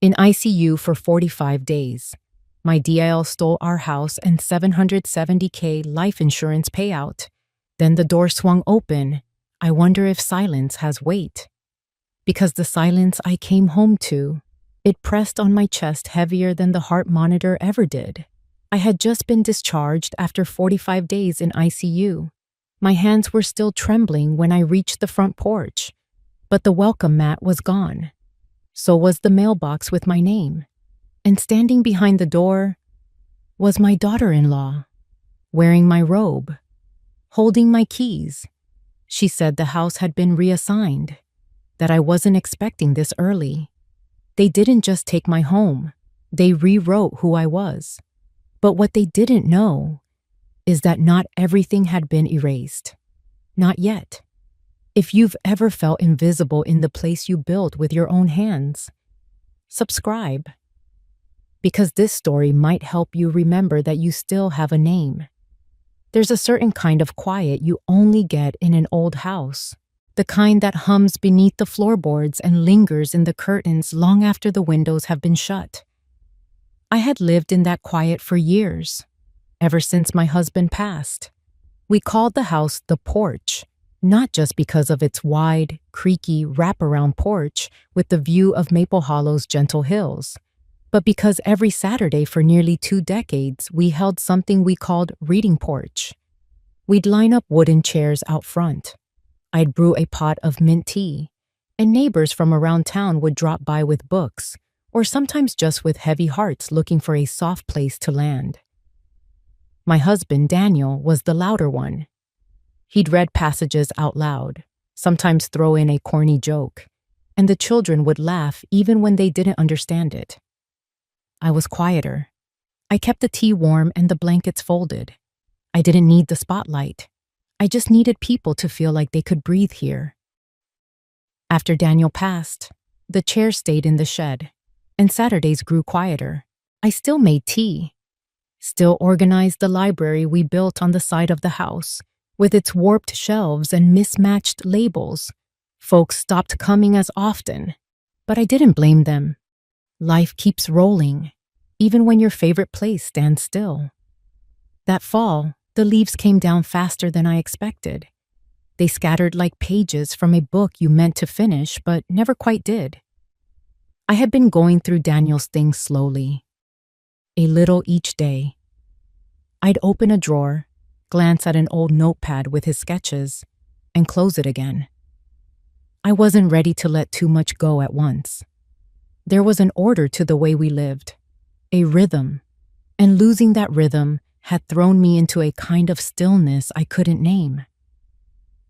In ICU for 45 days. My DIL stole our house and 770K life insurance payout. Then the door swung open. I wonder if silence has weight. Because the silence I came home to, it pressed on my chest heavier than the heart monitor ever did. I had just been discharged after 45 days in ICU. My hands were still trembling when I reached the front porch, but the welcome mat was gone. So was the mailbox with my name. And standing behind the door was my daughter-in-law, wearing my robe, holding my keys. She said the house had been reassigned, that I wasn't expecting this early. They didn't just take my home, they rewrote who I was. But what they didn't know is that not everything had been erased. Not yet. If you've ever felt invisible in the place you built with your own hands, subscribe. Because this story might help you remember that you still have a name. There's a certain kind of quiet you only get in an old house, the kind that hums beneath the floorboards and lingers in the curtains long after the windows have been shut. I had lived in that quiet for years, ever since my husband passed. We called the house the porch, not just because of its wide, creaky, wraparound porch with the view of Maple Hollow's gentle hills, but because every Saturday for nearly 2 decades we held something we called reading porch. We'd line up wooden chairs out front. I'd brew a pot of mint tea, and neighbors from around town would drop by with books, or sometimes just with heavy hearts looking for a soft place to land. My husband, Daniel, was the louder one. He'd read passages out loud, sometimes throw in a corny joke, and the children would laugh even when they didn't understand it. I was quieter. I kept the tea warm and the blankets folded. I didn't need the spotlight. I just needed people to feel like they could breathe here. After Daniel passed, the chair stayed in the shed, and Saturdays grew quieter. I still made tea, still organized the library we built on the side of the house, with its warped shelves and mismatched labels. Folks stopped coming as often, but I didn't blame them. Life keeps rolling, even when your favorite place stands still. That fall, the leaves came down faster than I expected. They scattered like pages from a book you meant to finish but never quite did. I had been going through Daniel's things slowly, a little each day. I'd open a drawer, glance at an old notepad with his sketches, and close it again. I wasn't ready to let too much go at once. There was an order to the way we lived, a rhythm, and losing that rhythm had thrown me into a kind of stillness I couldn't name.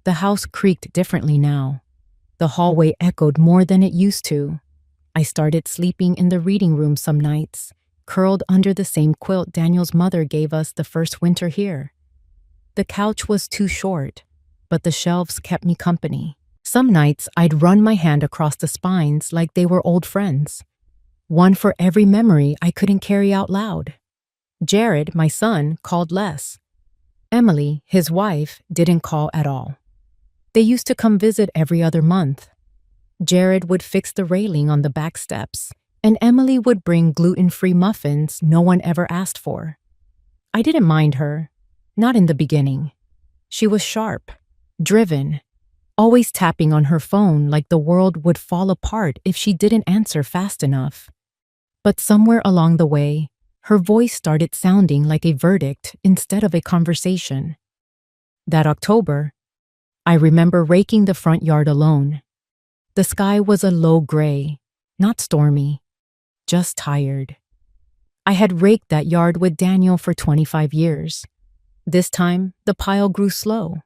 The house creaked differently now. The hallway echoed more than it used to. I started sleeping in the reading room some nights, curled under the same quilt Daniel's mother gave us the first winter here. The couch was too short, but the shelves kept me company. Some nights I'd run my hand across the spines like they were old friends, one for every memory I couldn't carry out loud. Jared, my son, called less. Emily, his wife, didn't call at all. They used to come visit every other month. Jared would fix the railing on the back steps, and Emily would bring gluten-free muffins no one ever asked for. I didn't mind her, not in the beginning. She was sharp, driven, always tapping on her phone like the world would fall apart if she didn't answer fast enough. But somewhere along the way, her voice started sounding like a verdict instead of a conversation. That October, I remember raking the front yard alone. The sky was a low gray, not stormy, just tired. I had raked that yard with Daniel for 25 years. This time, the pile grew slow.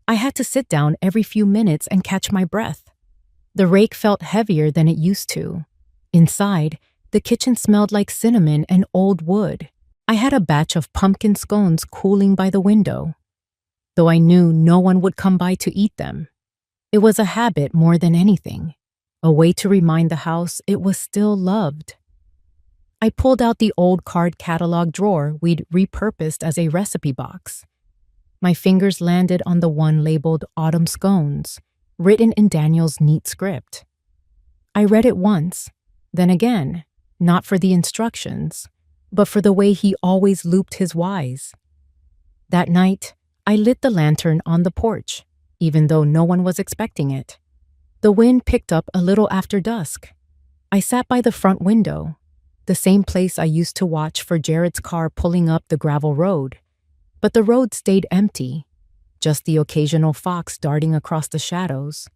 I had to sit down every few minutes and catch my breath. The rake felt heavier than it used to. Inside, the kitchen smelled like cinnamon and old wood. I had a batch of pumpkin scones cooling by the window, though I knew no one would come by to eat them. It was a habit more than anything, a way to remind the house it was still loved. I pulled out the old card catalog drawer we'd repurposed as a recipe box. My fingers landed on the one labeled Autumn Scones, written in Daniel's neat script. I read it once, Then again, not for the instructions, but for the way he always looped his whys. That night, I lit the lantern on the porch, even though no one was expecting it. The wind picked up a little after dusk. I sat by the front window, the same place I used to watch for Jared's car pulling up the gravel road. But the road stayed empty, just the occasional fox darting across the shadows.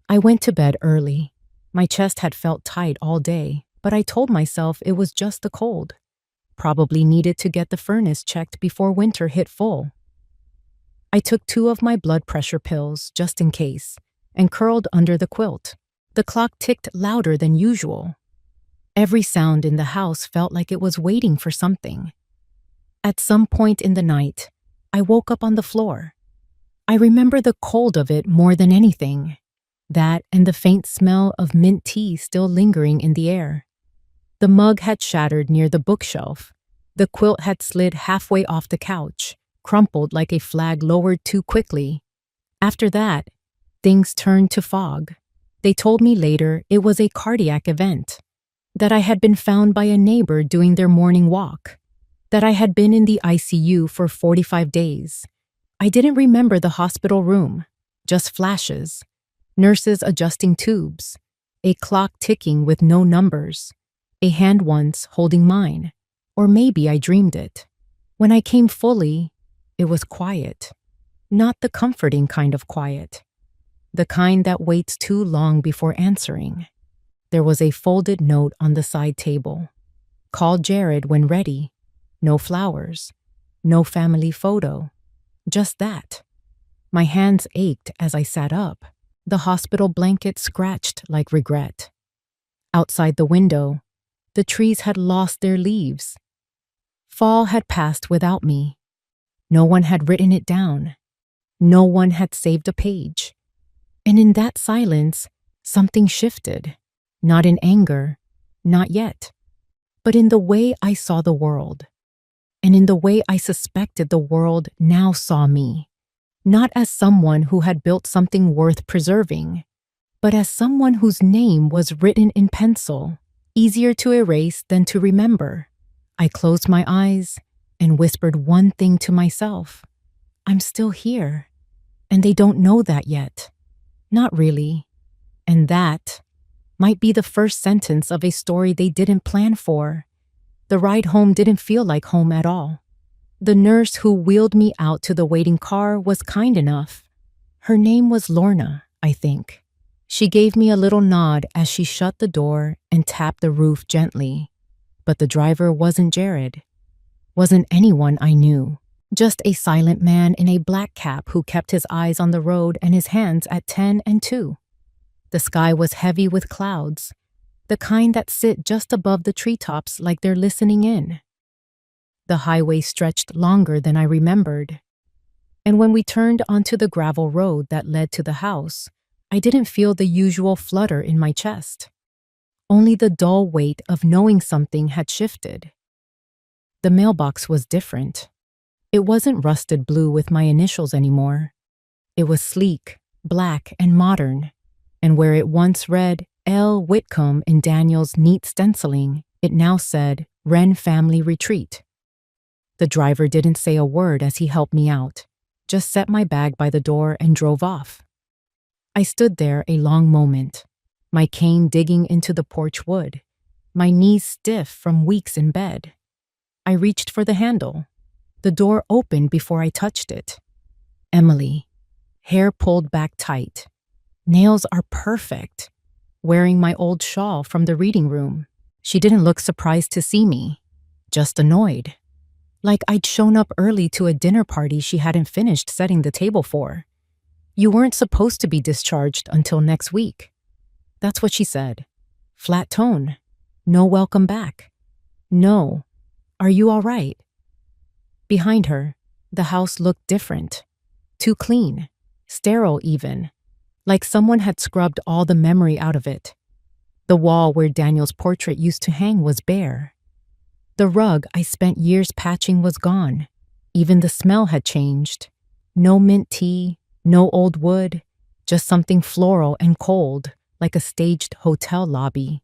I went to bed early. My chest had felt tight all day, but I told myself it was just the cold. Probably needed to get the furnace checked before winter hit full. I took 2 of my blood pressure pills, just in case, and curled under the quilt. The clock ticked louder than usual. Every sound in the house felt like it was waiting for something. At some point in the night, I woke up on the floor. I remember the cold of it more than anything. That and the faint smell of mint tea still lingering in the air. The mug had shattered near the bookshelf. The quilt had slid halfway off the couch, crumpled like a flag lowered too quickly. After that, things turned to fog. They told me later it was a cardiac event, that I had been found by a neighbor doing their morning walk, that I had been in the ICU for 45 days. I didn't remember the hospital room, just flashes, nurses adjusting tubes, a clock ticking with no numbers, a hand once holding mine, or maybe I dreamed it. When I came fully, it was quiet, not the comforting kind of quiet, the kind that waits too long before answering. There was a folded note on the side table. Call Jared when ready. No flowers, no family photo, just that. My hands ached as I sat up. The hospital blanket scratched like regret. Outside the window, the trees had lost their leaves. Fall had passed without me. No one had written it down. No one had saved a page. And in that silence, something shifted. Not in anger, not yet, but in the way I saw the world. And in the way I suspected the world now saw me. Not as someone who had built something worth preserving, but as someone whose name was written in pencil, easier to erase than to remember. I closed my eyes and whispered one thing to myself. I'm still here, and they don't know that yet. Not really. And that might be the first sentence of a story they didn't plan for. The ride home didn't feel like home at all. The nurse who wheeled me out to the waiting car was kind enough. Her name was Lorna, I think. She gave me a little nod as she shut the door and tapped the roof gently. But the driver wasn't Jared. Wasn't anyone I knew. Just a silent man in a black cap who kept his eyes on the road and his hands at 10 and 2. The sky was heavy with clouds, the kind that sit just above the treetops like they're listening in. The highway stretched longer than I remembered. And when we turned onto the gravel road that led to the house, I didn't feel the usual flutter in my chest. Only the dull weight of knowing something had shifted. The mailbox was different. It wasn't rusted blue with my initials anymore. It was sleek, black, and modern. And where it once read L. Whitcomb in Daniel's neat stenciling, it now said Wren Family Retreat. The driver didn't say a word as he helped me out, just set my bag by the door and drove off. I stood there a long moment, my cane digging into the porch wood, my knees stiff from weeks in bed. I reached for the handle. The door opened before I touched it. Emily, hair pulled back tight. Nails are perfect. Wearing my old shawl from the reading room. She didn't look surprised to see me, just annoyed. Like I'd shown up early to a dinner party she hadn't finished setting the table for. You weren't supposed to be discharged until next week. That's what she said. Flat tone. No welcome back. No. Are you all right? Behind her, the house looked different. Too clean. Sterile even. Like someone had scrubbed all the memory out of it. The wall where Daniel's portrait used to hang was bare. The rug I spent years patching was gone. Even the smell had changed. No mint tea, no old wood, just something floral and cold, like a staged hotel lobby.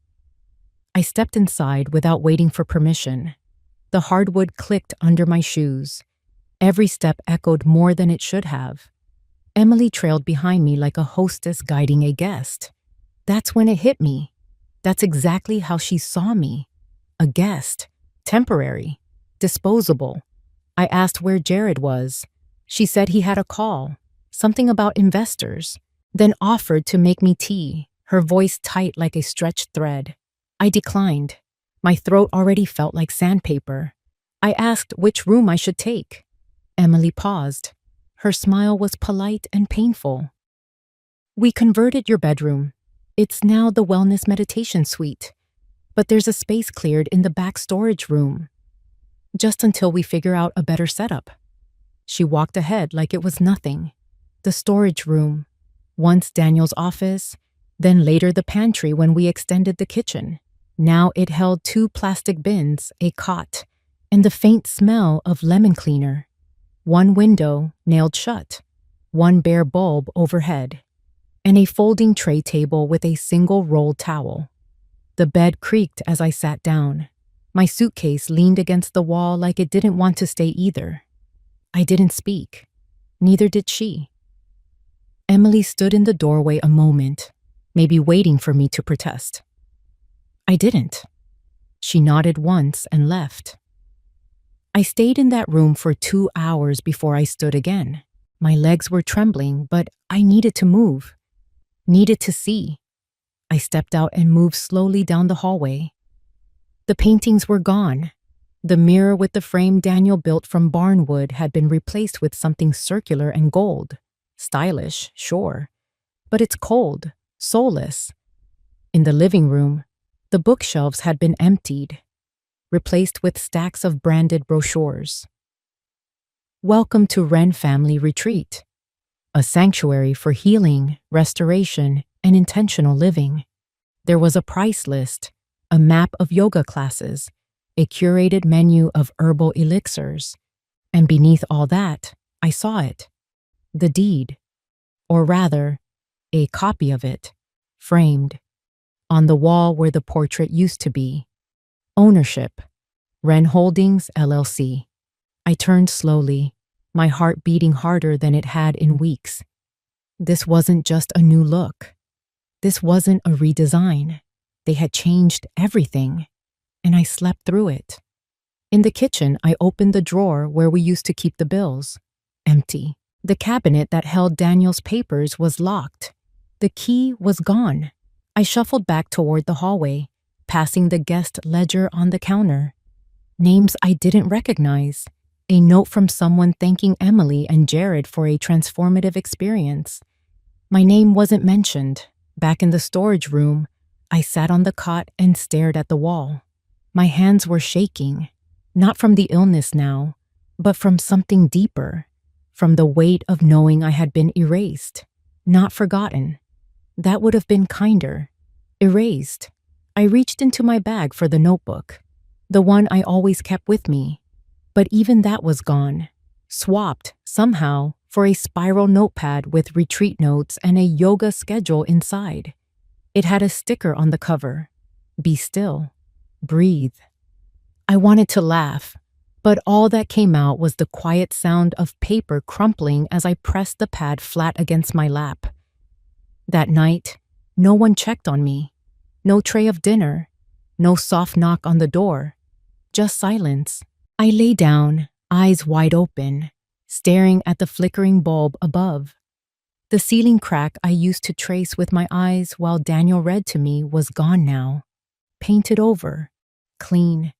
I stepped inside without waiting for permission. The hardwood clicked under my shoes. Every step echoed more than it should have. Emily trailed behind me like a hostess guiding a guest. That's when it hit me. That's exactly how she saw me. A guest. Temporary. Disposable. I asked where Jared was. She said he had a call. Something about investors. Then offered to make me tea, her voice tight like a stretched thread. I declined. My throat already felt like sandpaper. I asked which room I should take. Emily paused. Her smile was polite and painful. We converted your bedroom. It's now the wellness meditation suite. But there's a space cleared in the back storage room. Just until we figure out a better setup. She walked ahead like it was nothing. The storage room. Once Daniel's office, then later the pantry when we extended the kitchen. Now it held 2 plastic bins, a cot, and the faint smell of lemon cleaner. One window nailed shut, one bare bulb overhead, and a folding tray table with a single rolled towel. The bed creaked as I sat down. My suitcase leaned against the wall like it didn't want to stay either. I didn't speak. Neither did she. Emily stood in the doorway a moment, maybe waiting for me to protest. I didn't. She nodded once and left. I stayed in that room for 2 hours before I stood again. My legs were trembling, but I needed to move. Needed to see. I stepped out and moved slowly down the hallway. The paintings were gone. The mirror with the frame Daniel built from barnwood had been replaced with something circular and gold. Stylish, sure, but it's cold, soulless. In the living room, the bookshelves had been emptied, replaced with stacks of branded brochures. Welcome to Wren Family Retreat, a sanctuary for healing, restoration, and intentional living. There was a price list, a map of yoga classes, a curated menu of herbal elixirs, and beneath all that, I saw it. The deed, or rather, a copy of it, framed, on the wall where the portrait used to be. Ownership, Wren Holdings, LLC. I turned slowly, my heart beating harder than it had in weeks. This wasn't just a new look. This wasn't a redesign. They had changed everything, and I slept through it. In the kitchen, I opened the drawer where we used to keep the bills. Empty. The cabinet that held Daniel's papers was locked. The key was gone. I shuffled back toward the hallway, passing the guest ledger on the counter. Names I didn't recognize. A note from someone thanking Emily and Jared for a transformative experience. My name wasn't mentioned. Back in the storage room, I sat on the cot and stared at the wall. My hands were shaking, not from the illness now, but from something deeper. From the weight of knowing I had been erased, not forgotten. That would have been kinder. Erased. I reached into my bag for the notebook, the one I always kept with me. But even that was gone, swapped, somehow, for a spiral notepad with retreat notes and a yoga schedule inside. It had a sticker on the cover. Be still. Breathe. I wanted to laugh, but all that came out was the quiet sound of paper crumpling as I pressed the pad flat against my lap. That night, no one checked on me. No tray of dinner. No soft knock on the door. Just silence. I lay down, eyes wide open, staring at the flickering bulb above. The ceiling crack I used to trace with my eyes while Daniel read to me was gone now. Painted over. Clean.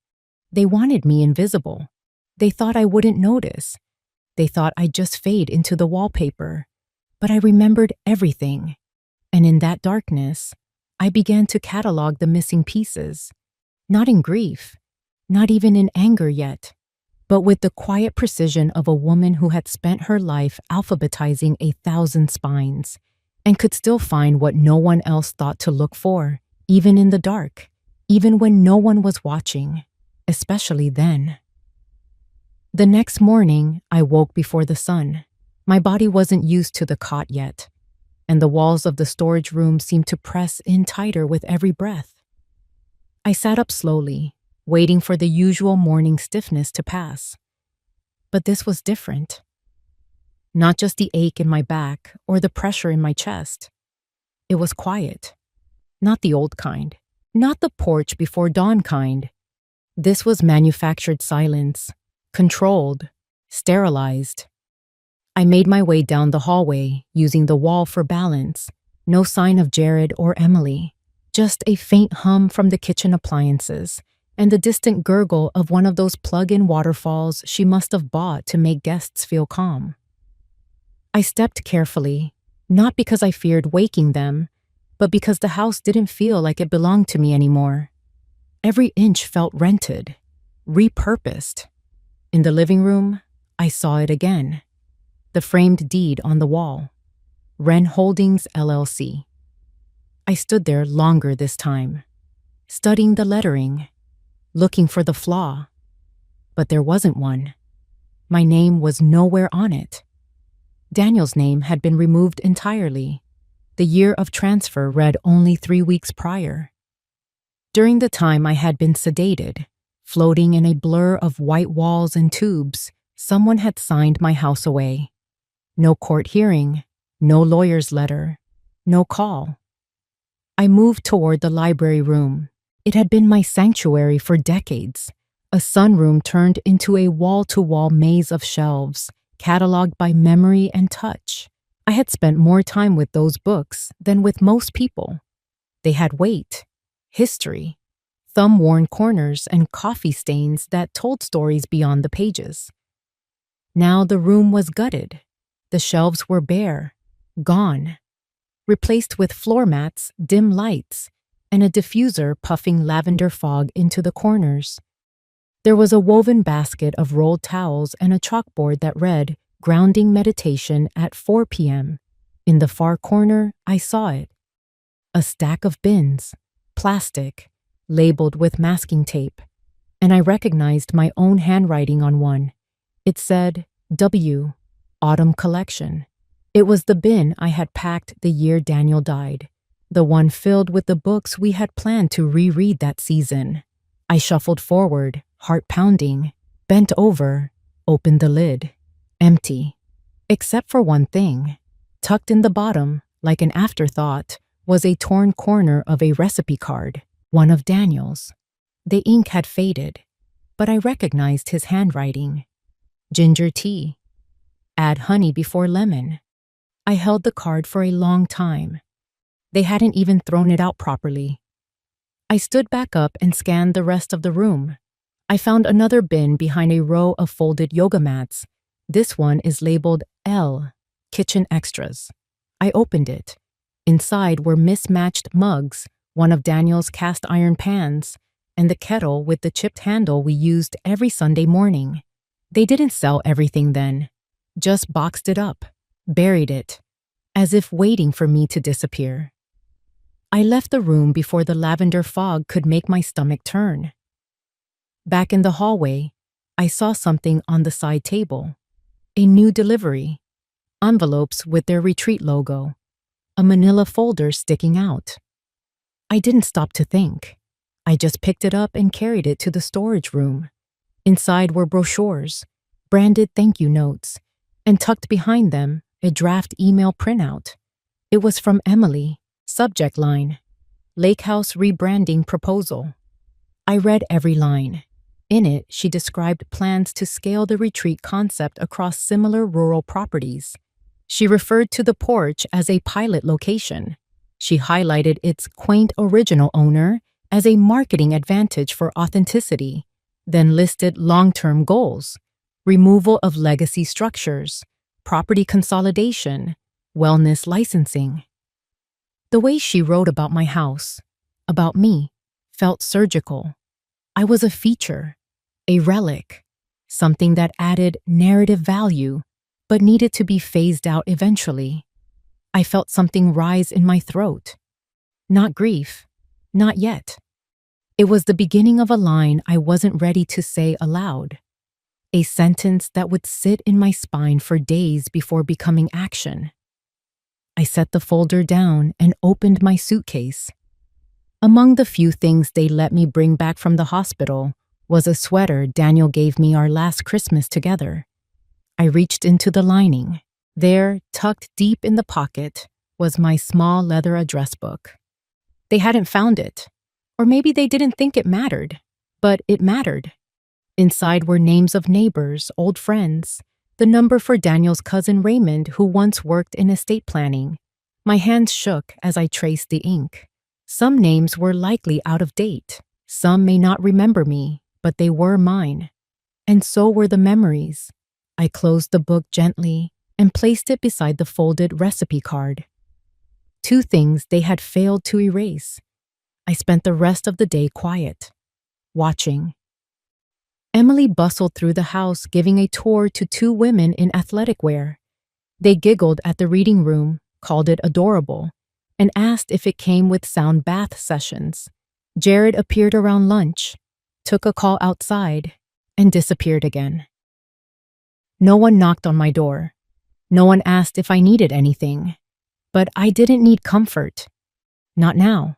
They wanted me invisible. They thought I wouldn't notice. They thought I'd just fade into the wallpaper. But I remembered everything. And in that darkness, I began to catalog the missing pieces. Not in grief, not even in anger yet, but with the quiet precision of a woman who had spent her life alphabetizing 1,000 spines and could still find what no one else thought to look for, even in the dark, even when no one was watching, especially then. The next morning, I woke before the sun. My body wasn't used to the cot yet, and the walls of the storage room seemed to press in tighter with every breath. I I sat up slowly, waiting for the usual morning stiffness to pass. But this was different. Not just the ache in my back or the pressure in my chest. It was quiet. Not the old kind. Not the porch before dawn kind. This was manufactured silence. Controlled. Sterilized. I made my way down the hallway, using the wall for balance. No sign of Jared or Emily. Just a faint hum from the kitchen appliances and the distant gurgle of one of those plug-in waterfalls she must have bought to make guests feel calm. I stepped carefully, not because I feared waking them, but because the house didn't feel like it belonged to me anymore. Every inch felt rented, repurposed. In the living room, I saw it again. The framed deed on the wall. Wren Holdings, LLC. I stood there longer this time, studying the lettering, looking for the flaw. But there wasn't one. My name was nowhere on it. Daniel's name had been removed entirely. The year of transfer read only 3 weeks prior. During the time I had been sedated, floating in a blur of white walls and tubes, someone had signed my house away. No court hearing, no lawyer's letter, no call. I moved toward the library room. It had been my sanctuary for decades. A sunroom turned into a wall-to-wall maze of shelves, cataloged by memory and touch. I had spent more time with those books than with most people. They had weight, history, thumb-worn corners, and coffee stains that told stories beyond the pages. Now the room was gutted. The shelves were bare, gone, replaced with floor mats, dim lights, and a diffuser puffing lavender fog into the corners. There was a woven basket of rolled towels and a chalkboard that read, "Grounding meditation at 4 p.m. In the far corner, I saw it. A stack of bins, plastic, labeled with masking tape, and I recognized my own handwriting on one. It said, W, Autumn Collection. It was the bin I had packed the year Daniel died, the one filled with the books we had planned to reread that season. I shuffled forward, heart pounding, bent over, opened the lid. Empty. Except for one thing. Tucked in the bottom, like an afterthought, was a torn corner of a recipe card, one of Daniel's. The ink had faded, but I recognized his handwriting. Ginger tea. Add honey before lemon. I held the card for a long time. They hadn't even thrown it out properly. I stood back up and scanned the rest of the room. I found another bin behind a row of folded yoga mats. This one is labeled L, Kitchen Extras. I opened it. Inside were mismatched mugs, one of Daniel's cast iron pans, and the kettle with the chipped handle we used every Sunday morning. They didn't sell everything then, just boxed it up, buried it, as if waiting for me to disappear. I left the room before the lavender fog could make my stomach turn. Back in the hallway, I saw something on the side table. A new delivery. Envelopes with their retreat logo. A manila folder sticking out. I didn't stop to think. I just picked it up and carried it to the storage room. Inside were brochures, branded thank you notes, and tucked behind them, a draft email printout. It was from Emily. Subject line, Lake House rebranding proposal. I read every line. In it, she described plans to scale the retreat concept across similar rural properties. She referred to the porch as a pilot location. She highlighted its quaint original owner as a marketing advantage for authenticity, then listed long-term goals, removal of legacy structures, property consolidation, wellness licensing. The way she wrote about my house, about me, felt surgical. I was a feature, a relic, something that added narrative value, but needed to be phased out eventually. I felt something rise in my throat. Not grief, not yet. It was the beginning of a line I wasn't ready to say aloud, a sentence that would sit in my spine for days before becoming action. I set the folder down and opened my suitcase. Among the few things they let me bring back from the hospital was a sweater Daniel gave me our last Christmas together. I reached into the lining. There, tucked deep in the pocket, was my small leather address book. They hadn't found it, or maybe they didn't think it mattered, but it mattered. Inside were names of neighbors, old friends, the number for Daniel's cousin Raymond, who once worked in estate planning. My hands shook as I traced the ink. Some names were likely out of date. Some may not remember me, but they were mine. And so were the memories. I closed the book gently and placed it beside the folded recipe card. Two things they had failed to erase. I spent the rest of the day quiet, watching. Emily bustled through the house, giving a tour to two women in athletic wear. They giggled at the reading room, called it adorable, and asked if it came with sound bath sessions. Jared appeared around lunch, took a call outside, and disappeared again. No one knocked on my door. No one asked if I needed anything. But I didn't need comfort. Not now.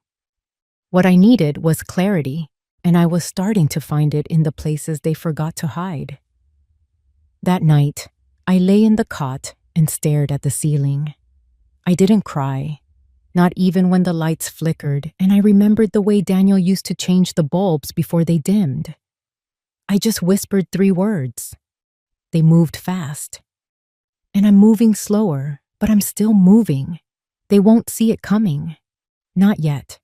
What I needed was clarity, and I was starting to find it in the places they forgot to hide. That night, I lay in the cot and stared at the ceiling. I didn't cry, not even when the lights flickered, and I remembered the way Daniel used to change the bulbs before they dimmed. I just whispered 3 words. They moved fast. And I'm moving slower, but I'm still moving. They won't see it coming. Not yet.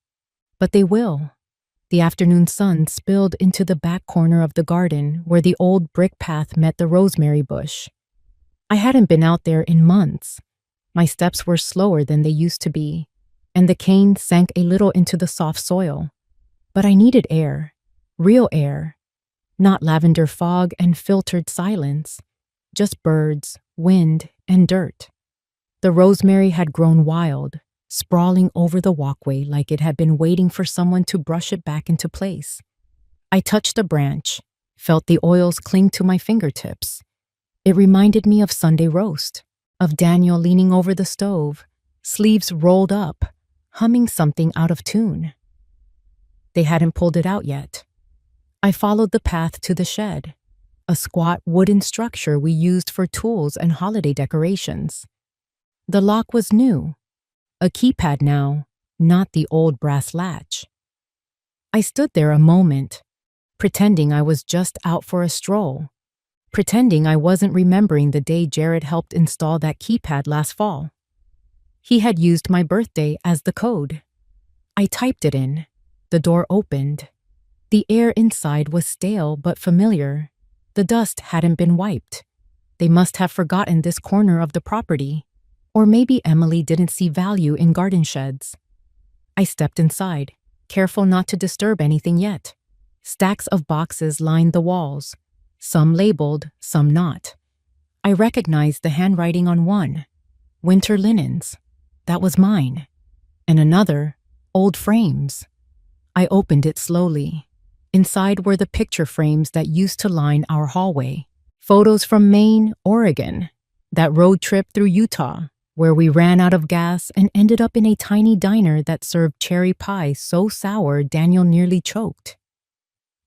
But they will. The afternoon sun spilled into the back corner of the garden where the old brick path met the rosemary bush. I hadn't been out there in months. My steps were slower than they used to be, and the cane sank a little into the soft soil. But I needed air, real air, not lavender fog and filtered silence, just birds, wind, and dirt. The rosemary had grown wild, sprawling over the walkway like it had been waiting for someone to brush it back into place. I touched a branch, felt the oils cling to my fingertips. It reminded me of Sunday roast, of Daniel leaning over the stove, sleeves rolled up, humming something out of tune. They hadn't pulled it out yet. I followed the path to the shed, a squat wooden structure we used for tools and holiday decorations. The lock was new, a keypad now, not the old brass latch. I stood there a moment, pretending I was just out for a stroll, pretending I wasn't remembering the day Jared helped install that keypad last fall. He had used my birthday as the code. I typed it in. The door opened. The air inside was stale but familiar. The dust hadn't been wiped. They must have forgotten this corner of the property. Or maybe Emily didn't see value in garden sheds. I stepped inside, careful not to disturb anything yet. Stacks of boxes lined the walls, some labeled, some not. I recognized the handwriting on one, winter linens. That was mine. And another, old frames. I opened it slowly. Inside were the picture frames that used to line our hallway. Photos from Maine, Oregon, that road trip through Utah, where we ran out of gas and ended up in a tiny diner that served cherry pie so sour Daniel nearly choked.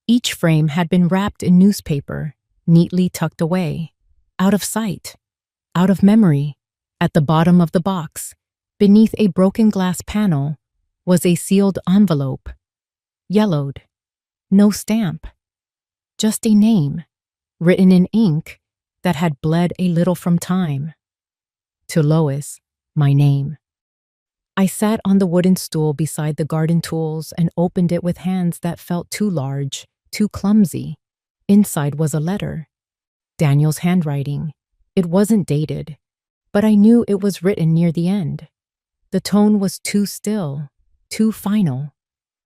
Each frame had been wrapped in newspaper, neatly tucked away, out of sight, out of memory. At the bottom of the box, beneath a broken glass panel, was a sealed envelope, yellowed, no stamp, just a name, written in ink that had bled a little from time. To Lois, my name. I sat on the wooden stool beside the garden tools and opened it with hands that felt too large, too clumsy. Inside was a letter. Daniel's handwriting. It wasn't dated, but I knew it was written near the end. The tone was too still, too final.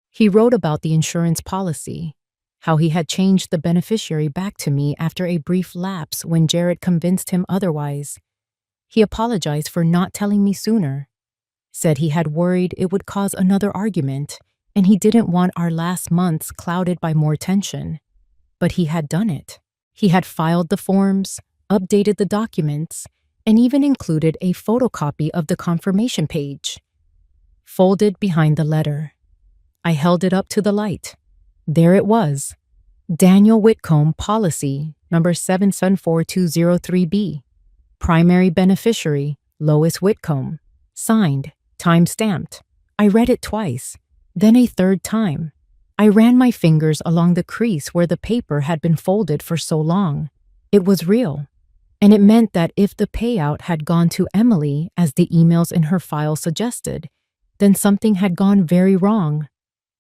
He wrote about the insurance policy, how he had changed the beneficiary back to me after a brief lapse when Jared convinced him otherwise. He apologized for not telling me sooner, said he had worried it would cause another argument, and he didn't want our last months clouded by more tension. But he had done it. He had filed the forms, updated the documents, and even included a photocopy of the confirmation page. Folded behind the letter, I held it up to the light. There it was. Daniel Whitcomb, policy number 774203B. Primary beneficiary, Lois Whitcomb. Signed, time-stamped. I read it twice, then a third time. I ran my fingers along the crease where the paper had been folded for so long. It was real. And it meant that if the payout had gone to Emily, as the emails in her file suggested, then something had gone very wrong,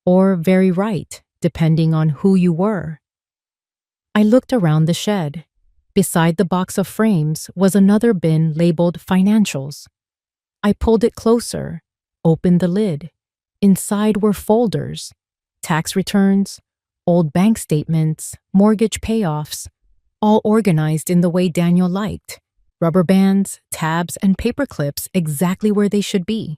or very right, depending on who you were. I looked around the shed. Beside the box of frames was another bin labeled financials. I pulled it closer, opened the lid. Inside were folders, tax returns, old bank statements, mortgage payoffs, all organized in the way Daniel liked. Rubber bands, tabs, and paper clips exactly where they should be.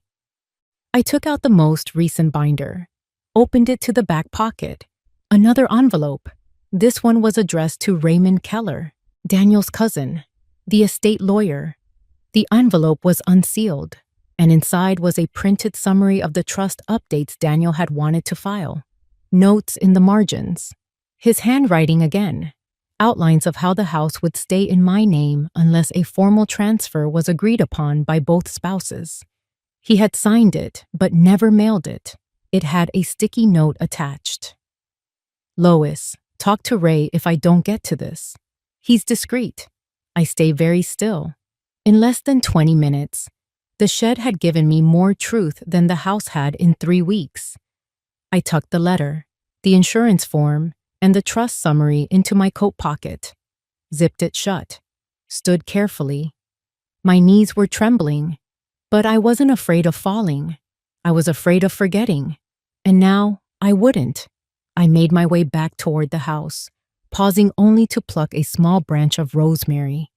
I took out the most recent binder, opened it to the back pocket. Another envelope. This one was addressed to Raymond Keller, Daniel's cousin, the estate lawyer. The envelope was unsealed, and inside was a printed summary of the trust updates Daniel had wanted to file. Notes in the margins. His handwriting again. Outlines of how the house would stay in my name unless a formal transfer was agreed upon by both spouses. He had signed it, but never mailed it. It had a sticky note attached. Lois, talk to Ray if I don't get to this. He's discreet. I stay very still. In less than 20 minutes, the shed had given me more truth than the house had in 3 weeks. I tucked the letter, the insurance form, and the trust summary into my coat pocket, zipped it shut, stood carefully. My knees were trembling, but I wasn't afraid of falling. I was afraid of forgetting, and now I wouldn't. I made my way back toward the house, pausing only to pluck a small branch of rosemary,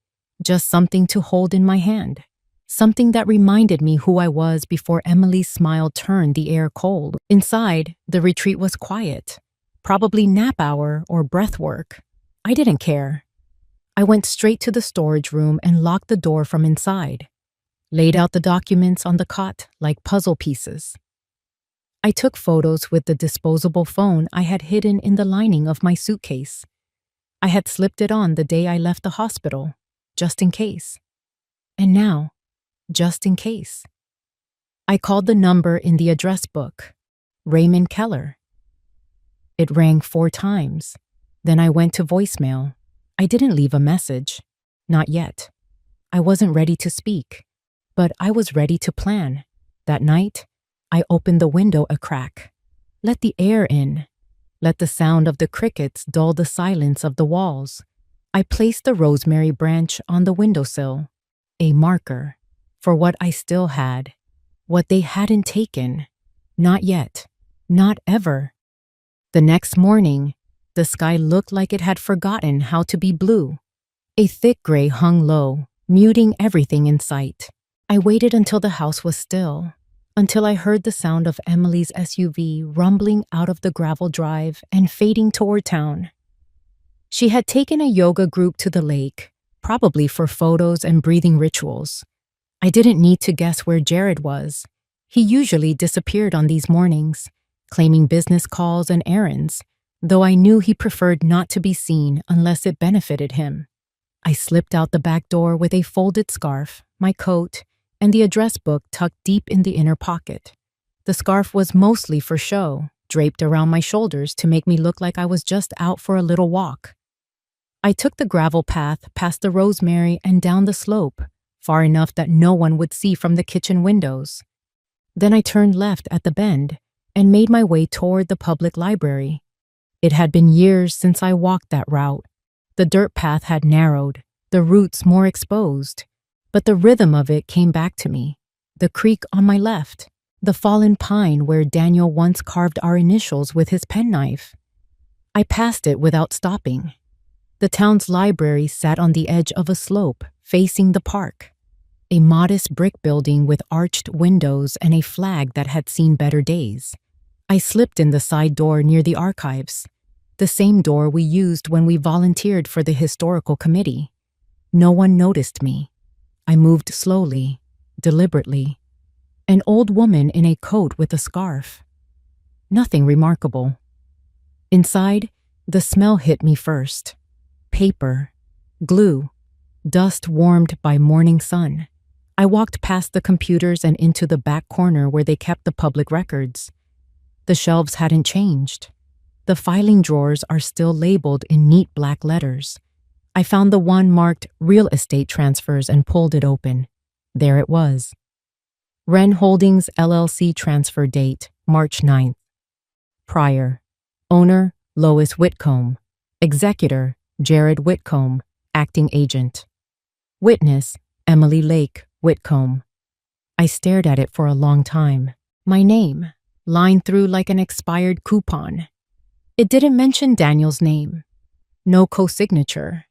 just something to hold in my hand, something that reminded me who I was before Emily's smile turned the air cold. Inside, the retreat was quiet. Probably nap hour or breath work. I didn't care. I went straight to the storage room and locked the door from inside, laid out the documents on the cot like puzzle pieces. I took photos with the disposable phone I had hidden in the lining of my suitcase. I had slipped it on the day I left the hospital, just in case. And now, just in case. I called the number in the address book, Raymond Keller. It rang 4 times. Then I went to voicemail. I didn't leave a message. Not yet. I wasn't ready to speak, but I was ready to plan. That night, I opened the window a crack. Let the air in. Let the sound of the crickets dull the silence of the walls. I placed the rosemary branch on the windowsill, a marker for what I still had, what they hadn't taken. Not yet. Not ever. The next morning, the sky looked like it had forgotten how to be blue. A thick gray hung low, muting everything in sight. I waited until the house was still, until I heard the sound of Emily's SUV rumbling out of the gravel drive and fading toward town. She had taken a yoga group to the lake, probably for photos and breathing rituals. I didn't need to guess where Jared was. He usually disappeared on these mornings, claiming business calls and errands, though I knew he preferred not to be seen unless it benefited him. I slipped out the back door with a folded scarf, my coat, and the address book tucked deep in the inner pocket. The scarf was mostly for show, draped around my shoulders to make me look like I was just out for a little walk. I took the gravel path past the rosemary and down the slope, far enough that no one would see from the kitchen windows. Then I turned left at the bend and made my way toward the public library. It had been years since I walked that route. The dirt path had narrowed, the roots more exposed, but the rhythm of it came back to me. The creek on my left, the fallen pine where Daniel once carved our initials with his penknife. I passed it without stopping. The town's library sat on the edge of a slope facing the park, a modest brick building with arched windows and a flag that had seen better days. I slipped in the side door near the archives, the same door we used when we volunteered for the historical committee. No one noticed me. I moved slowly, deliberately. An old woman in a coat with a scarf. Nothing remarkable. Inside, the smell hit me first. Paper, glue, dust warmed by morning sun. I walked past the computers and into the back corner where they kept the public records. The shelves hadn't changed. The filing drawers are still labeled in neat black letters. I found the one marked Real Estate Transfers and pulled it open. There it was. Wren Holdings LLC transfer date, March 9th. Prior. Owner, Lois Whitcomb. Executor, Jared Whitcomb, acting agent. Witness, Emily Lake Whitcomb. I stared at it for a long time. My name, lined through like an expired coupon. It didn't mention Daniel's name. No co-signature.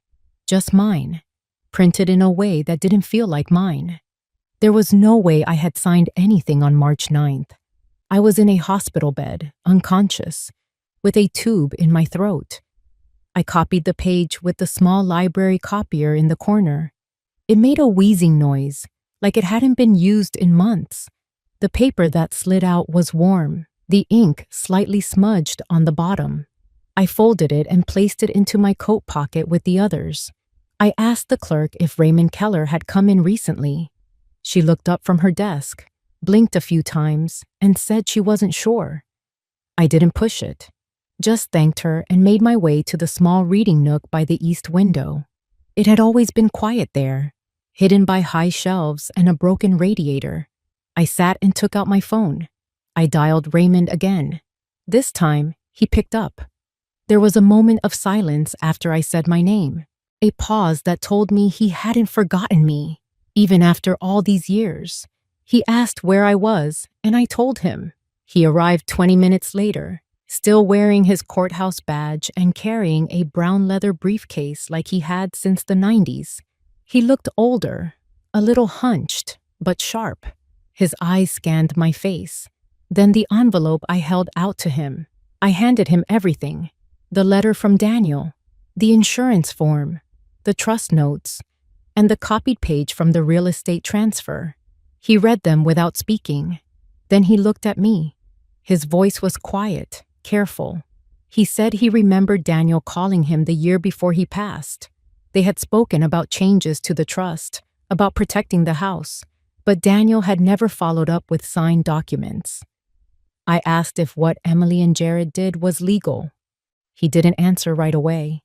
Just mine, printed in a way that didn't feel like mine. There was no way I had signed anything on March 9th. I was in a hospital bed, unconscious, with a tube in my throat. I copied the page with the small library copier in the corner. It made a wheezing noise, like it hadn't been used in months. The paper that slid out was warm, the ink slightly smudged on the bottom. I folded it and placed it into my coat pocket with the others. I asked the clerk if Raymond Keller had come in recently. She looked up from her desk, blinked a few times, and said she wasn't sure. I didn't push it, just thanked her and made my way to the small reading nook by the east window. It had always been quiet there, hidden by high shelves and a broken radiator. I sat and took out my phone. I dialed Raymond again. This time, he picked up. There was a moment of silence after I said my name, a pause that told me he hadn't forgotten me, even after all these years. He asked where I was, and I told him. He arrived 20 minutes later, still wearing his courthouse badge and carrying a brown leather briefcase like he had since the 90s. He looked older, a little hunched, but sharp. His eyes scanned my face. Then the envelope I held out to him. I handed him everything. The letter from Daniel, the insurance form, the trust notes, and the copied page from the real estate transfer. He read them without speaking. Then he looked at me. His voice was quiet, careful. He said he remembered Daniel calling him the year before he passed. They had spoken about changes to the trust, about protecting the house, but Daniel had never followed up with signed documents. I asked if what Emily and Jared did was legal. He didn't answer right away.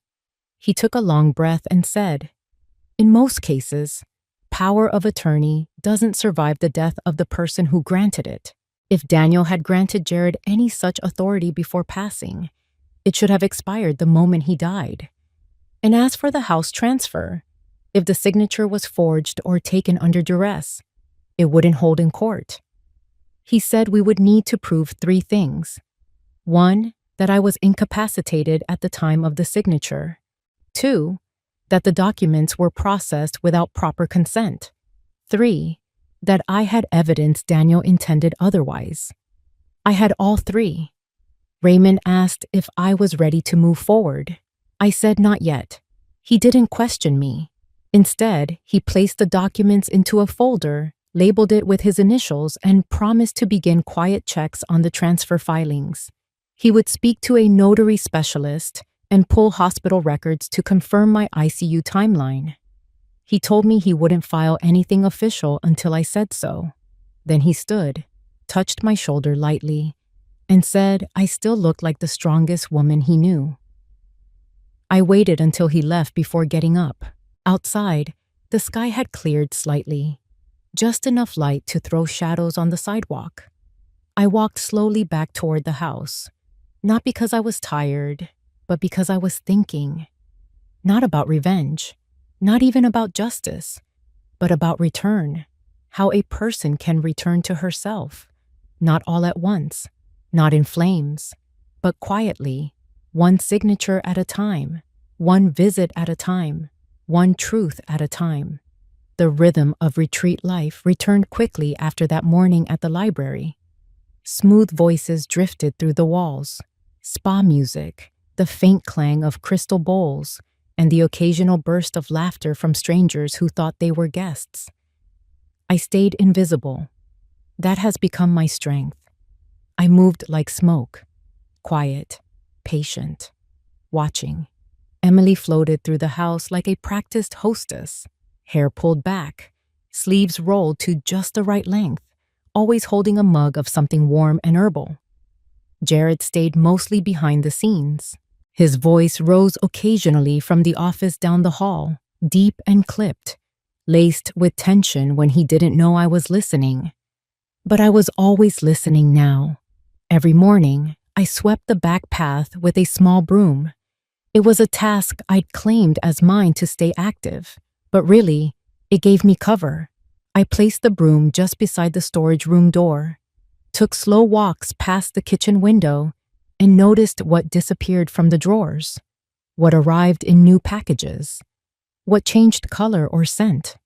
He took a long breath and said, "In most cases, power of attorney doesn't survive the death of the person who granted it. If Daniel had granted Jared any such authority before passing, it should have expired the moment he died. And as for the house transfer, if the signature was forged or taken under duress, it wouldn't hold in court." He said we would need to prove 3 things. 1, that I was incapacitated at the time of the signature. 2, that the documents were processed without proper consent. 3, that I had evidence Daniel intended otherwise. I had all 3. Raymond asked if I was ready to move forward. I said not yet. He didn't question me. Instead, he placed the documents into a folder, labeled it with his initials, and promised to begin quiet checks on the transfer filings. He would speak to a notary specialist and pull hospital records to confirm my ICU timeline. He told me he wouldn't file anything official until I said so. Then he stood, touched my shoulder lightly, and said I still looked like the strongest woman he knew. I waited until he left before getting up. Outside, the sky had cleared slightly, just enough light to throw shadows on the sidewalk. I walked slowly back toward the house, not because I was tired, but because I was thinking. Not about revenge, not even about justice, but about return, how a person can return to herself, not all at once, not in flames, but quietly, one signature at a time, one visit at a time, one truth at a time. The rhythm of retreat life returned quickly after that morning at the library. Smooth voices drifted through the walls, spa music, the faint clang of crystal bowls, and the occasional burst of laughter from strangers who thought they were guests. I stayed invisible. That has become my strength. I moved like smoke, quiet, patient, watching. Emily floated through the house like a practiced hostess, hair pulled back, sleeves rolled to just the right length, always holding a mug of something warm and herbal. Jared stayed mostly behind the scenes. His voice rose occasionally from the office down the hall, deep and clipped, laced with tension when he didn't know I was listening. But I was always listening now. Every morning, I swept the back path with a small broom. It was a task I'd claimed as mine to stay active, but really, it gave me cover. I placed the broom just beside the storage room door, took slow walks past the kitchen window, and noticed what disappeared from the drawers, what arrived in new packages, what changed color or scent.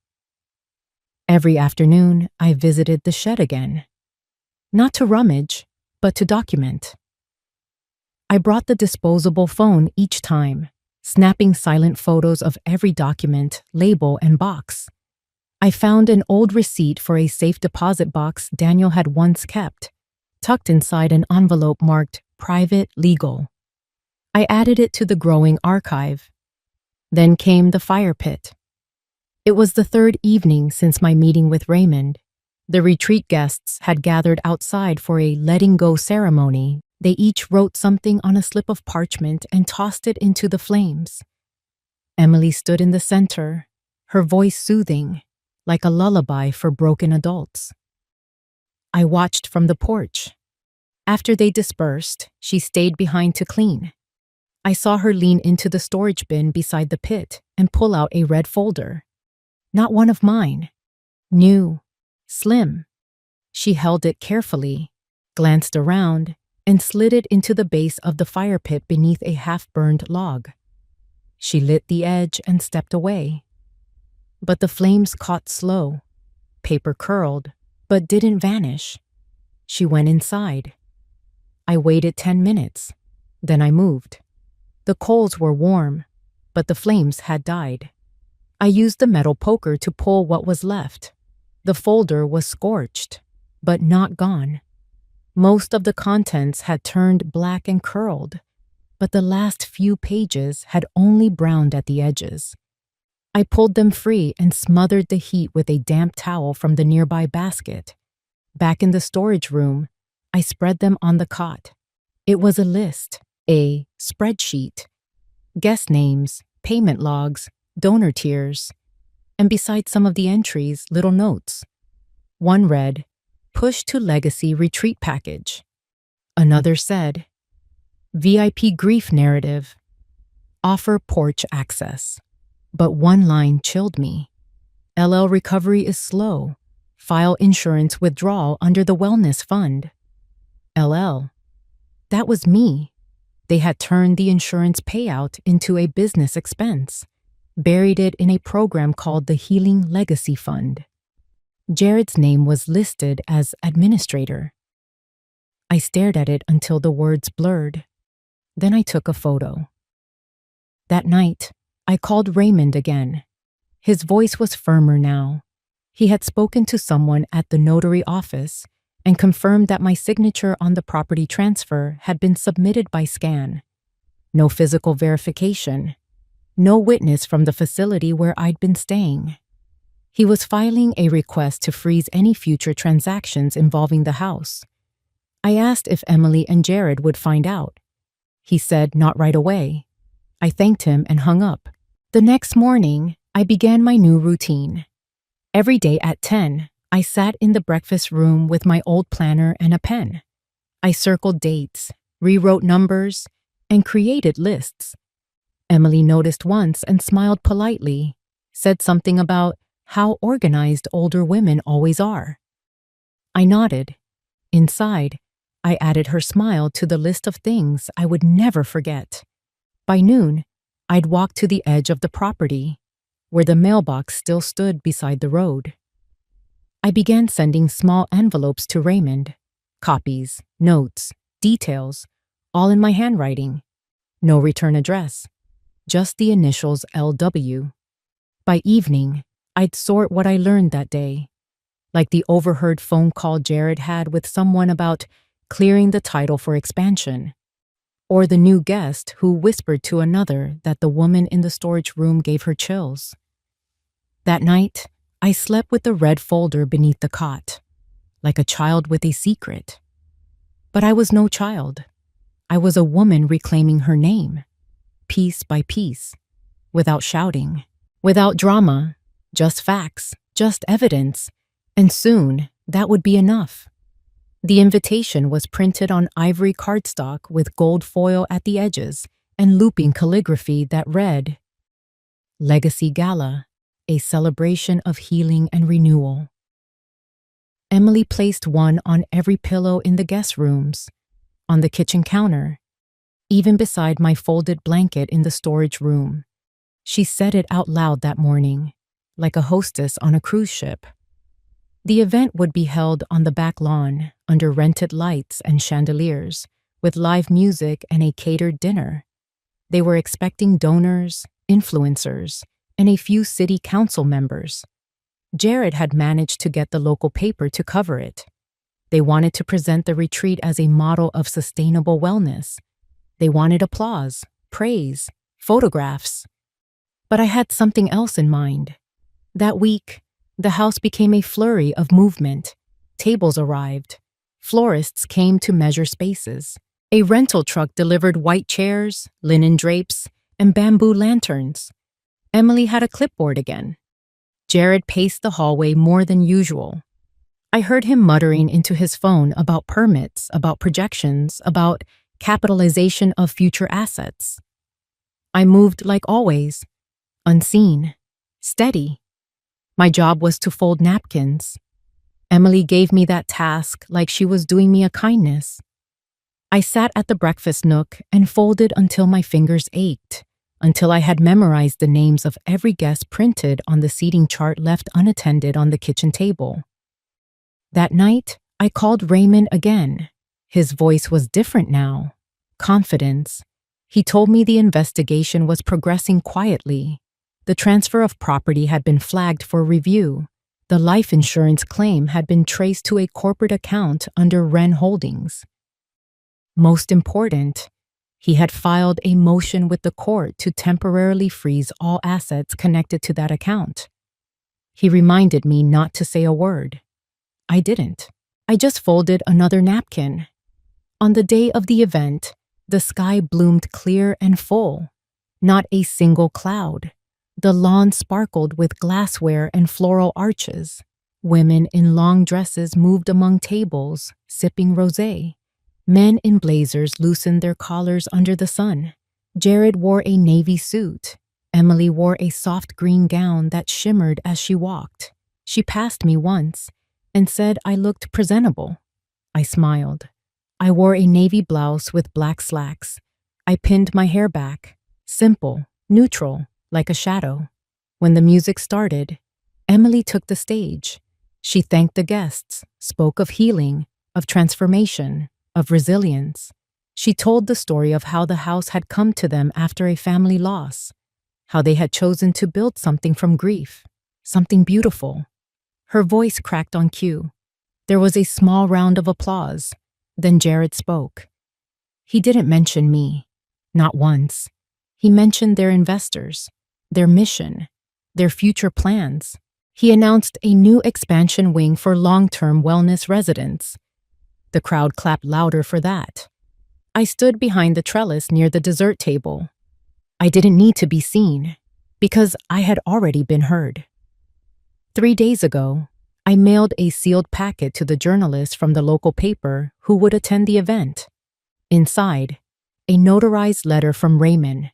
Every afternoon, I visited the shed again. Not to rummage, but to document. I brought the disposable phone each time, snapping silent photos of every document, label, and box. I found an old receipt for a safe deposit box Daniel had once kept, tucked inside an envelope marked Private Legal. I added it to the growing archive. Then came the fire pit. It was the third evening since my meeting with Raymond. The retreat guests had gathered outside for a letting go ceremony. They each wrote something on a slip of parchment and tossed it into the flames. Emily stood in the center, her voice soothing, like a lullaby for broken adults. I watched from the porch. After they dispersed, she stayed behind to clean. I saw her lean into the storage bin beside the pit and pull out a red folder. Not one of mine. New, slim. She held it carefully, glanced around, and slid it into the base of the fire pit beneath a half-burned log. She lit the edge and stepped away. But the flames caught slow. Paper curled, but didn't vanish. She went inside. I waited 10 minutes. Then I moved. The coals were warm, but the flames had died. I used the metal poker to pull what was left. The folder was scorched, but not gone. Most of the contents had turned black and curled, but the last few pages had only browned at the edges. I pulled them free and smothered the heat with a damp towel from the nearby basket. Back in the storage room, I spread them on the cot. It was a list, a spreadsheet. Guest names, payment logs, donor tiers, and beside some of the entries, little notes. One read, "Push to Legacy Retreat Package." Another said, "VIP Grief Narrative. Offer porch access." But one line chilled me. "LL recovery is slow. File insurance withdrawal under the Wellness Fund." LL. That was me. They had turned the insurance payout into a business expense, buried it in a program called the Healing Legacy Fund. Jared's name was listed as administrator. I stared at it until the words blurred. Then I took a photo. That night, I called Raymond again. His voice was firmer now. He had spoken to someone at the notary office and confirmed that my signature on the property transfer had been submitted by scan. No physical verification. No witness from the facility where I'd been staying. He was filing a request to freeze any future transactions involving the house. I asked if Emily and Jared would find out. He said not right away. I thanked him and hung up. The next morning, I began my new routine. Every day at 10, I sat in the breakfast room with my old planner and a pen. I circled dates, rewrote numbers, and created lists. Emily noticed once and smiled politely, said something about how organized older women always are. I nodded. Inside, I added her smile to the list of things I would never forget. By noon, I'd walk to the edge of the property, where the mailbox still stood beside the road. I began sending small envelopes to Raymond, copies, notes, details, all in my handwriting. No return address, just the initials LW. By evening, I'd sort what I learned that day, like the overheard phone call Jared had with someone about clearing the title for expansion. Or the new guest who whispered to another that the woman in the storage room gave her chills. That night, I slept with the red folder beneath the cot, like a child with a secret. But I was no child. I was a woman reclaiming her name, piece by piece, without shouting, without drama, just facts, just evidence, and soon that would be enough. The invitation was printed on ivory cardstock with gold foil at the edges and looping calligraphy that read, Legacy Gala, a celebration of healing and renewal. Emily placed one on every pillow in the guest rooms, on the kitchen counter, even beside my folded blanket in the storage room. She said it out loud that morning, like a hostess on a cruise ship. The event would be held on the back lawn, under rented lights and chandeliers, with live music and a catered dinner. They were expecting donors, influencers, and a few city council members. Jared had managed to get the local paper to cover it. They wanted to present the retreat as a model of sustainable wellness. They wanted applause, praise, photographs. But I had something else in mind. That week, the house became a flurry of movement. Tables arrived. Florists came to measure spaces. A rental truck delivered white chairs, linen drapes, and bamboo lanterns. Emily had a clipboard again. Jared paced the hallway more than usual. I heard him muttering into his phone about permits, about projections, about capitalization of future assets. I moved like always, unseen, steady. My job was to fold napkins. Emily gave me that task like she was doing me a kindness. I sat at the breakfast nook and folded until my fingers ached, until I had memorized the names of every guest printed on the seating chart left unattended on the kitchen table. That night, I called Raymond again. His voice was different now. Confidence. He told me the investigation was progressing quietly. The transfer of property had been flagged for review. The life insurance claim had been traced to a corporate account under Wren Holdings. Most important, he had filed a motion with the court to temporarily freeze all assets connected to that account. He reminded me not to say a word. I didn't. I just folded another napkin. On the day of the event, the sky bloomed clear and full. Not a single cloud. The lawn sparkled with glassware and floral arches. Women in long dresses moved among tables, sipping rosé. Men in blazers loosened their collars under the sun. Jared wore a navy suit. Emily wore a soft green gown that shimmered as she walked. She passed me once and said I looked presentable. I smiled. I wore a navy blouse with black slacks. I pinned my hair back. Simple, neutral, like a shadow. When the music started, Emily took the stage. She thanked the guests, spoke of healing, of transformation, of resilience. She told the story of how the house had come to them after a family loss, how they had chosen to build something from grief, something beautiful. Her voice cracked on cue. There was a small round of applause. Then Jared spoke. He didn't mention me, not once. He mentioned their investors, their mission, their future plans. He announced a new expansion wing for long-term wellness residents. The crowd clapped louder for that. I stood behind the trellis near the dessert table. I didn't need to be seen, because I had already been heard. 3 days ago, I mailed a sealed packet to the journalist from the local paper who would attend the event. Inside, a notarized letter from Raymond,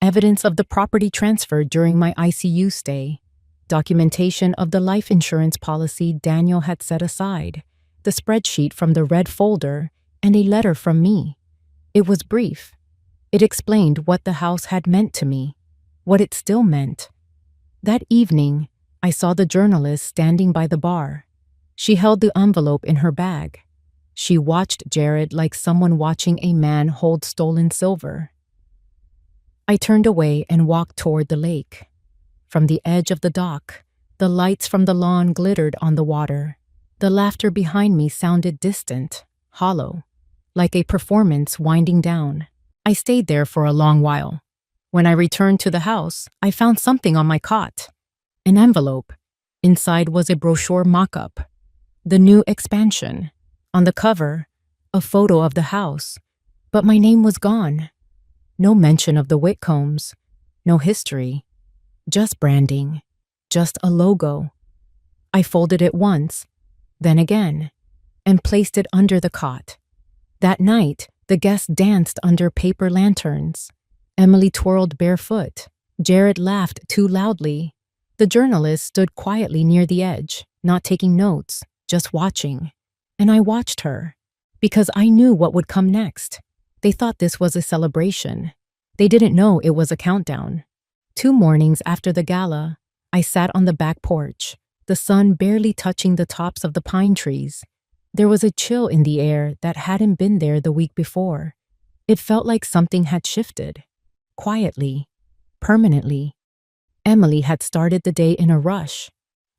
evidence of the property transfer during my ICU stay, documentation of the life insurance policy Daniel had set aside, the spreadsheet from the red folder, and a letter from me. It was brief. It explained what the house had meant to me, what it still meant. That evening, I saw the journalist standing by the bar. She held the envelope in her bag. She watched Jared like someone watching a man hold stolen silver. I turned away and walked toward the lake. From the edge of the dock, the lights from the lawn glittered on the water. The laughter behind me sounded distant, hollow, like a performance winding down. I stayed there for a long while. When I returned to the house, I found something on my cot. An envelope. Inside was a brochure mock-up. The new expansion. On the cover, a photo of the house. But my name was gone. No mention of the Whitcombs. No history. Just branding. Just a logo. I folded it once, then again, and placed it under the cot. That night, the guests danced under paper lanterns. Emily twirled barefoot. Jared laughed too loudly. The journalist stood quietly near the edge, not taking notes, just watching. And I watched her, because I knew what would come next. They thought this was a celebration. They didn't know it was a countdown. 2 mornings after the gala, I sat on the back porch, the sun barely touching the tops of the pine trees. There was a chill in the air that hadn't been there the week before. It felt like something had shifted. Quietly. Permanently. Emily had started the day in a rush.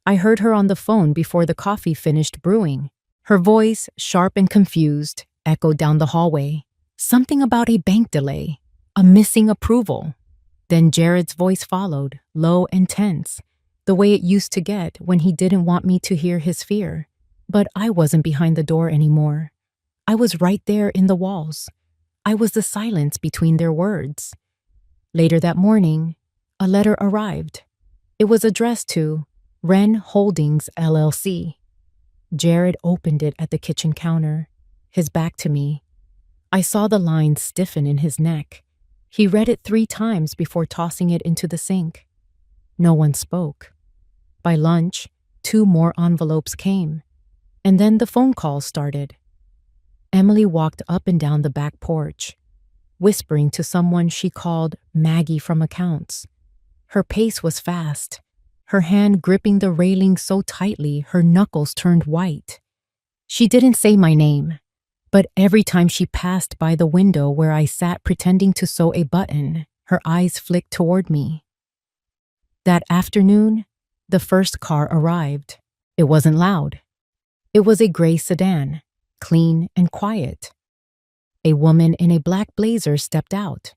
I heard her on the phone before the coffee finished brewing. Her voice, sharp and confused, echoed down the hallway. Something about a bank delay. A missing approval. Then Jared's voice followed, low and tense, the way it used to get when he didn't want me to hear his fear. But I wasn't behind the door anymore. I was right there in the walls. I was the silence between their words. Later that morning, a letter arrived. It was addressed to Wren Holdings, LLC. Jared opened it at the kitchen counter, his back to me. I saw the lines stiffen in his neck. He read it 3 times before tossing it into the sink. No one spoke. By lunch, 2 more envelopes came. And then the phone calls started. Emily walked up and down the back porch, whispering to someone she called Maggie from accounts. Her pace was fast, her hand gripping the railing so tightly her knuckles turned white. She didn't say my name, but every time she passed by the window where I sat pretending to sew a button, her eyes flicked toward me. That afternoon, the first car arrived. It wasn't loud. It was a gray sedan, clean and quiet. A woman in a black blazer stepped out.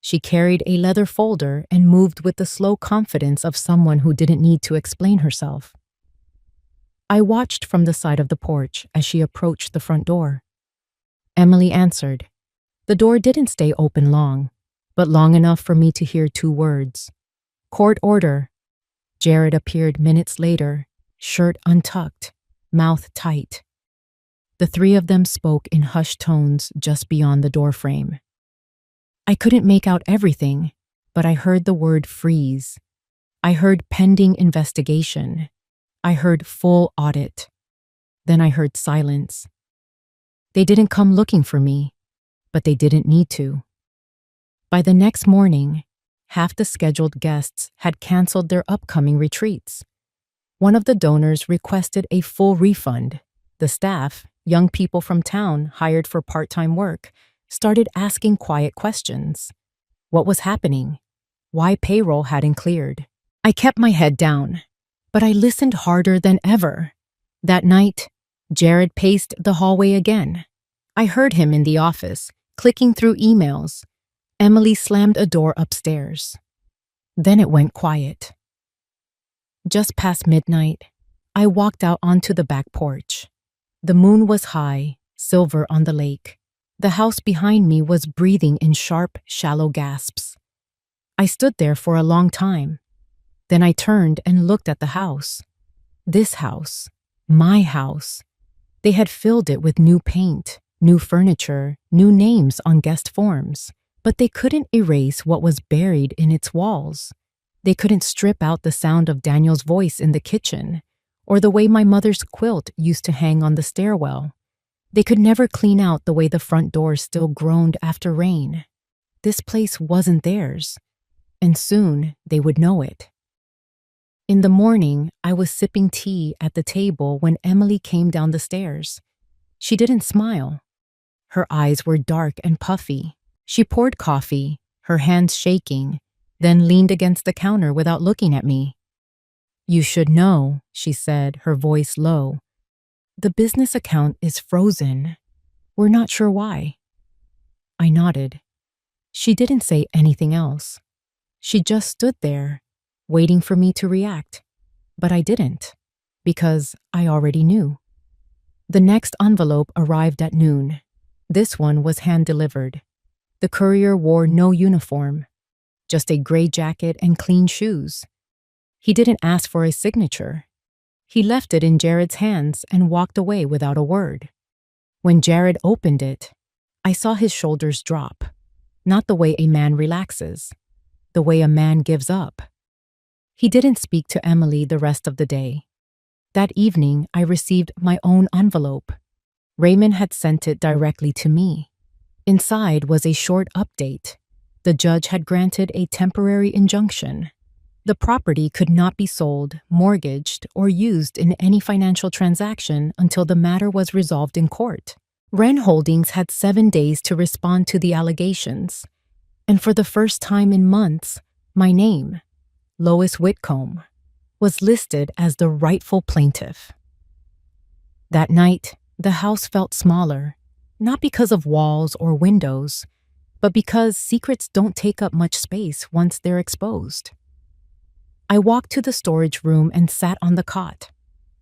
She carried a leather folder and moved with the slow confidence of someone who didn't need to explain herself. I watched from the side of the porch as she approached the front door. Emily answered. The door didn't stay open long, but long enough for me to hear 2 words. Court order. Jared appeared minutes later, shirt untucked, mouth tight. The 3 of them spoke in hushed tones just beyond the doorframe. I couldn't make out everything, but I heard the word freeze. I heard pending investigation. I heard full audit. Then I heard silence. They didn't come looking for me, but they didn't need to. By the next morning, half the scheduled guests had canceled their upcoming retreats. One of the donors requested a full refund. The staff, young people from town hired for part-time work, started asking quiet questions. What was happening? Why payroll hadn't cleared? I kept my head down, but I listened harder than ever. That night, Jared paced the hallway again. I heard him in the office, clicking through emails. Emily slammed a door upstairs. Then it went quiet. Just past midnight, I walked out onto the back porch. The moon was high, silver on the lake. The house behind me was breathing in sharp, shallow gasps. I stood there for a long time. Then I turned and looked at the house. This house, my house. They had filled it with new paint, new furniture, new names on guest forms, but they couldn't erase what was buried in its walls. They couldn't strip out the sound of Daniel's voice in the kitchen, or the way my mother's quilt used to hang on the stairwell. They could never clean out the way the front door still groaned after rain. This place wasn't theirs, and soon they would know it. In the morning, I was sipping tea at the table when Emily came down the stairs. She didn't smile. Her eyes were dark and puffy. She poured coffee, her hands shaking, then leaned against the counter without looking at me. "You should know," she said, her voice low. "The business account is frozen. We're not sure why." I nodded. She didn't say anything else. She just stood there, waiting for me to react. But I didn't, because I already knew. The next envelope arrived at noon. This one was hand-delivered. The courier wore no uniform, just a gray jacket and clean shoes. He didn't ask for a signature. He left it in Jared's hands and walked away without a word. When Jared opened it, I saw his shoulders drop. Not the way a man relaxes, the way a man gives up. He didn't speak to Emily the rest of the day. That evening, I received my own envelope. Raymond had sent it directly to me. Inside was a short update. The judge had granted a temporary injunction. The property could not be sold, mortgaged, or used in any financial transaction until the matter was resolved in court. Wren Holdings had 7 days to respond to the allegations. And for the first time in months, my name, Lois Whitcomb, was listed as the rightful plaintiff. That night, the house felt smaller, not because of walls or windows, but because secrets don't take up much space once they're exposed. I walked to the storage room and sat on the cot.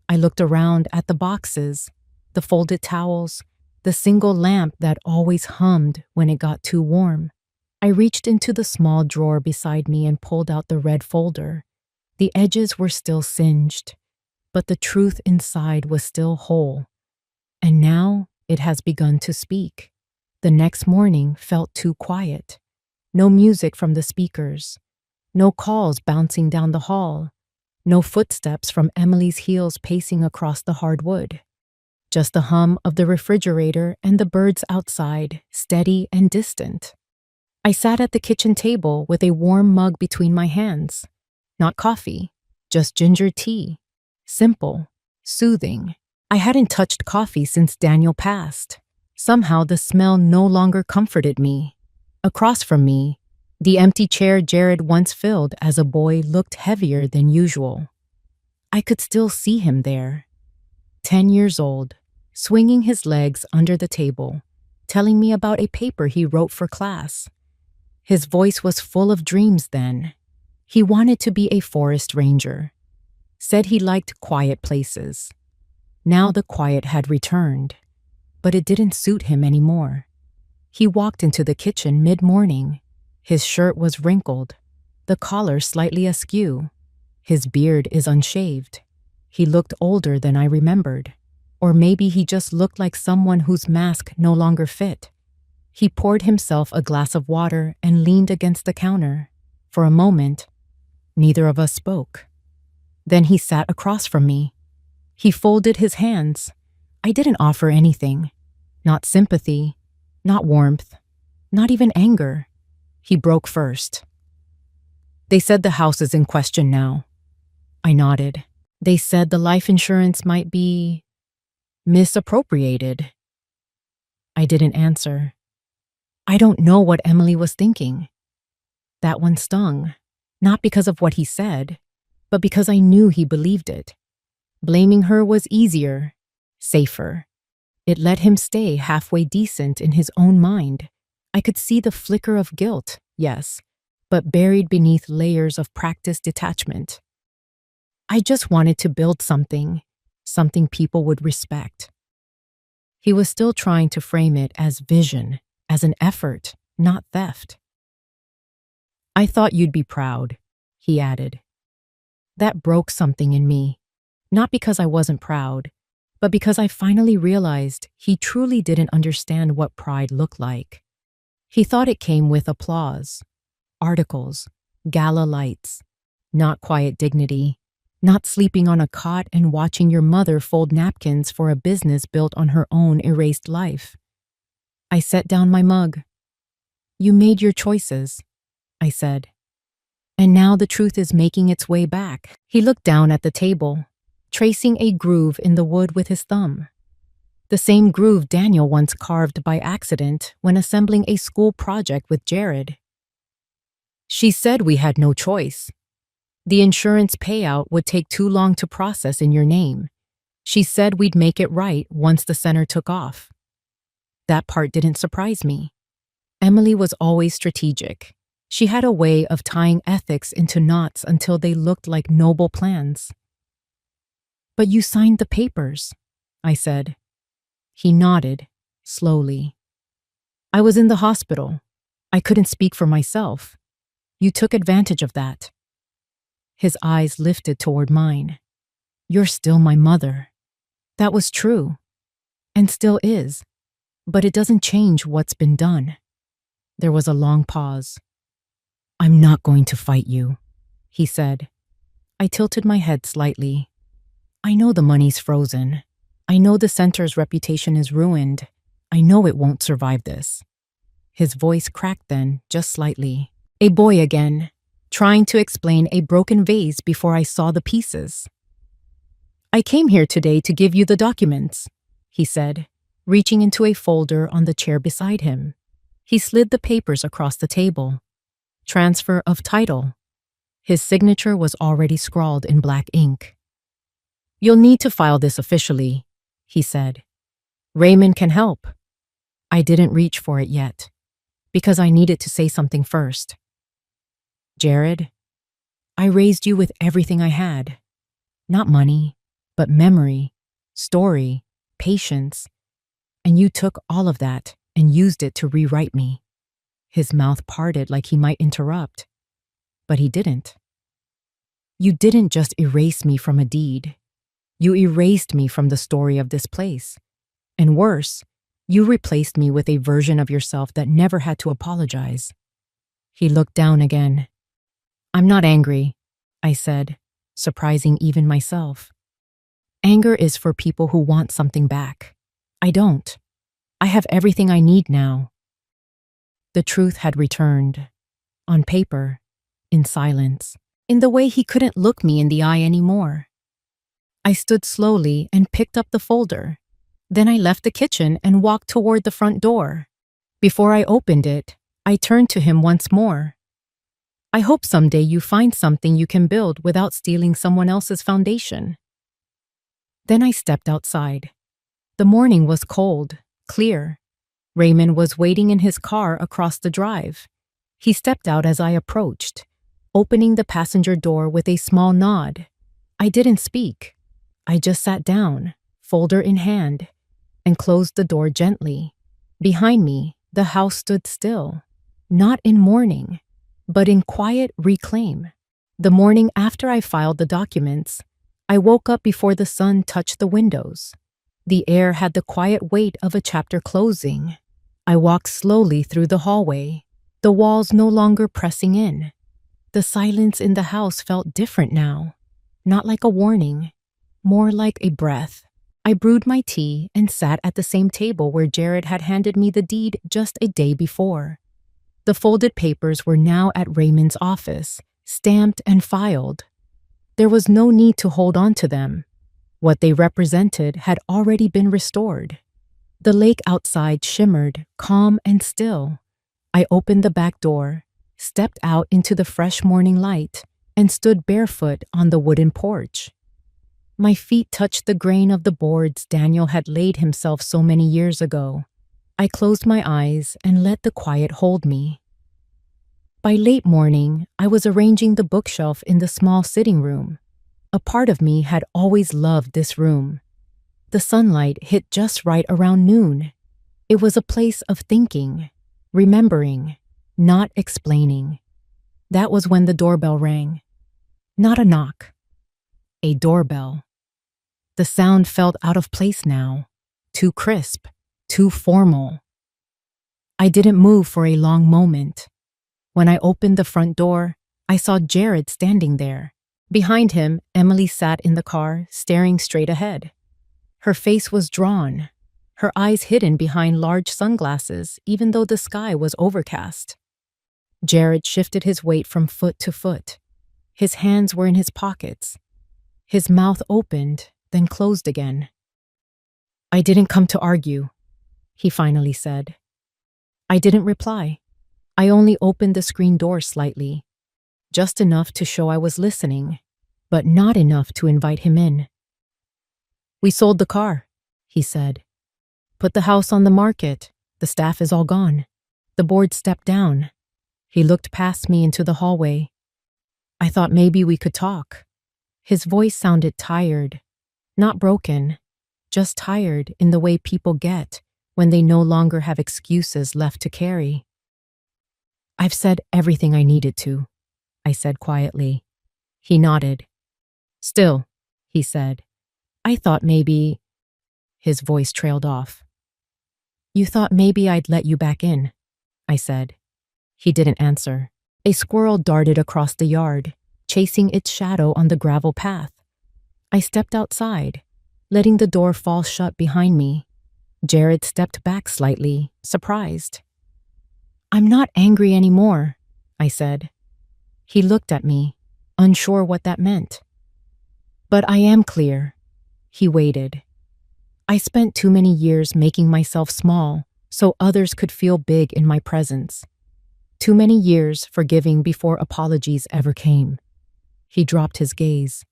I looked around at the boxes, the folded towels, the single lamp that always hummed when it got too warm. I reached into the small drawer beside me and pulled out the red folder. The edges were still singed, but the truth inside was still whole. And now it has begun to speak. The next morning felt too quiet. No music from the speakers. No calls bouncing down the hall. No footsteps from Emily's heels pacing across the hardwood. Just the hum of the refrigerator and the birds outside, steady and distant. I sat at the kitchen table with a warm mug between my hands. Not coffee, just ginger tea. Simple, soothing. I hadn't touched coffee since Daniel passed. Somehow the smell no longer comforted me. Across from me, the empty chair Jared once filled as a boy looked heavier than usual. I could still see him there. 10 years old, swinging his legs under the table, telling me about a paper he wrote for class. His voice was full of dreams then. He wanted to be a forest ranger. Said he liked quiet places. Now the quiet had returned, but it didn't suit him anymore. He walked into the kitchen mid-morning. His shirt was wrinkled, the collar slightly askew. His beard is unshaved. He looked older than I remembered. Or maybe he just looked like someone whose mask no longer fit. He poured himself a glass of water and leaned against the counter. For a moment, neither of us spoke. Then he sat across from me. He folded his hands. I didn't offer anything. Not sympathy, not warmth, not even anger. He broke first. They said the house is in question now. I nodded. They said the life insurance might be misappropriated. I didn't answer. I don't know what Emily was thinking. That one stung, not because of what he said, but because I knew he believed it. Blaming her was easier, safer. It let him stay halfway decent in his own mind. I could see the flicker of guilt, yes, but buried beneath layers of practiced detachment. I just wanted to build something people would respect. He was still trying to frame it as vision, as an effort, not theft. I thought you'd be proud, he added. That broke something in me, not because I wasn't proud, but because I finally realized he truly didn't understand what pride looked like. He thought it came with applause, articles, gala lights, not quiet dignity, not sleeping on a cot and watching your mother fold napkins for a business built on her own erased life. I set down my mug. You made your choices, I said. And now the truth is making its way back. He looked down at the table, tracing a groove in the wood with his thumb. The same groove Daniel once carved by accident when assembling a school project with Jared. She said we had no choice. The insurance payout would take too long to process in your name. She said we'd make it right once the center took off. That part didn't surprise me. Emily was always strategic. She had a way of tying ethics into knots until they looked like noble plans. "But you signed the papers," I said. He nodded, slowly. "I was in the hospital. I couldn't speak for myself. You took advantage of that." His eyes lifted toward mine. "You're still my mother." That was true, and still is, but it doesn't change what's been done. There was a long pause. "I'm not going to fight you," he said. I tilted my head slightly. "I know the money's frozen. I know the center's reputation is ruined. I know it won't survive this." His voice cracked then, just slightly. A boy again, trying to explain a broken vase before I saw the pieces. "I came here today to give you the documents," he said, reaching into a folder on the chair beside him. He slid the papers across the table. "Transfer of title." His signature was already scrawled in black ink. "You'll need to file this officially," he said. "Raymond can help." I didn't reach for it yet, because I needed to say something first. "Jared, I raised you with everything I had. Not money, but memory, story, patience. And you took all of that and used it to rewrite me." His mouth parted like he might interrupt, but he didn't. "You didn't just erase me from a deed. You erased me from the story of this place. And worse, you replaced me with a version of yourself that never had to apologize." He looked down again. "I'm not angry," I said, surprising even myself. "Anger is for people who want something back. I don't. I have everything I need now." The truth had returned. On paper, in silence, in the way he couldn't look me in the eye anymore. I stood slowly and picked up the folder. Then I left the kitchen and walked toward the front door. Before I opened it, I turned to him once more. "I hope someday you find something you can build without stealing someone else's foundation." Then I stepped outside. The morning was cold, clear. Raymond was waiting in his car across the drive. He stepped out as I approached, opening the passenger door with a small nod. I didn't speak. I just sat down, folder in hand, and closed the door gently. Behind me, the house stood still, not in mourning, but in quiet reclaim. The morning after I filed the documents, I woke up before the sun touched the windows. The air had the quiet weight of a chapter closing. I walked slowly through the hallway, the walls no longer pressing in. The silence in the house felt different now, not like a warning, more like a breath. I brewed my tea and sat at the same table where Jared had handed me the deed just a day before. The folded papers were now at Raymond's office, stamped and filed. There was no need to hold on to them. What they represented had already been restored. The lake outside shimmered, calm and still. I opened the back door, stepped out into the fresh morning light, and stood barefoot on the wooden porch. My feet touched the grain of the boards Daniel had laid himself so many years ago. I closed my eyes and let the quiet hold me. By late morning, I was arranging the bookshelf in the small sitting room. A part of me had always loved this room. The sunlight hit just right around noon. It was a place of thinking, remembering, not explaining. That was when the doorbell rang. Not a knock. A doorbell. The sound felt out of place now, too crisp, too formal. I didn't move for a long moment. When I opened the front door, I saw Jared standing there. Behind him, Emily sat in the car, staring straight ahead. Her face was drawn, her eyes hidden behind large sunglasses, even though the sky was overcast. Jared shifted his weight from foot to foot. His hands were in his pockets. His mouth opened, then closed again. "I didn't come to argue," he finally said. I didn't reply. I only opened the screen door slightly, just enough to show I was listening, but not enough to invite him in. "We sold the car," he said. "Put the house on the market. The staff is all gone." The board stepped down. He looked past me into the hallway. I thought maybe we could talk. His voice sounded tired, not broken, just tired in the way people get when they no longer have excuses left to carry. I've said everything I needed to, I said quietly. He nodded. Still, he said, I thought maybe. His voice trailed off. You thought maybe I'd let you back in, I said. He didn't answer. A squirrel darted across the yard, chasing its shadow on the gravel path. I stepped outside, letting the door fall shut behind me. Jared stepped back slightly, surprised. I'm not angry anymore, I said. He looked at me, unsure what that meant. But I am clear. He waited. I spent too many years making myself small so others could feel big in my presence. Too many years forgiving before apologies ever came. He dropped his gaze.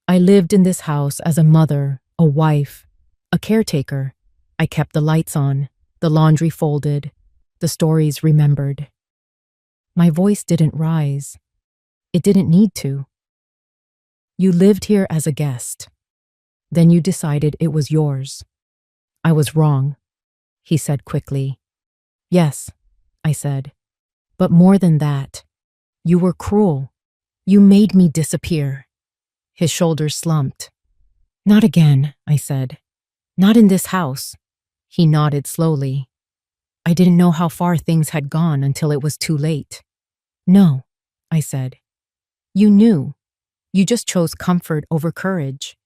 I lived in this house as a mother, a wife, a caretaker. I kept the lights on, the laundry folded, the stories remembered. My voice didn't rise. It didn't need to. You lived here as a guest. Then you decided it was yours. I was wrong, he said quickly. Yes, I said. But more than that, you were cruel. You made me disappear. His shoulders slumped. Not again, I said. Not in this house. He nodded slowly. I didn't know how far things had gone until it was too late. No, I said. You knew. You just chose comfort over courage.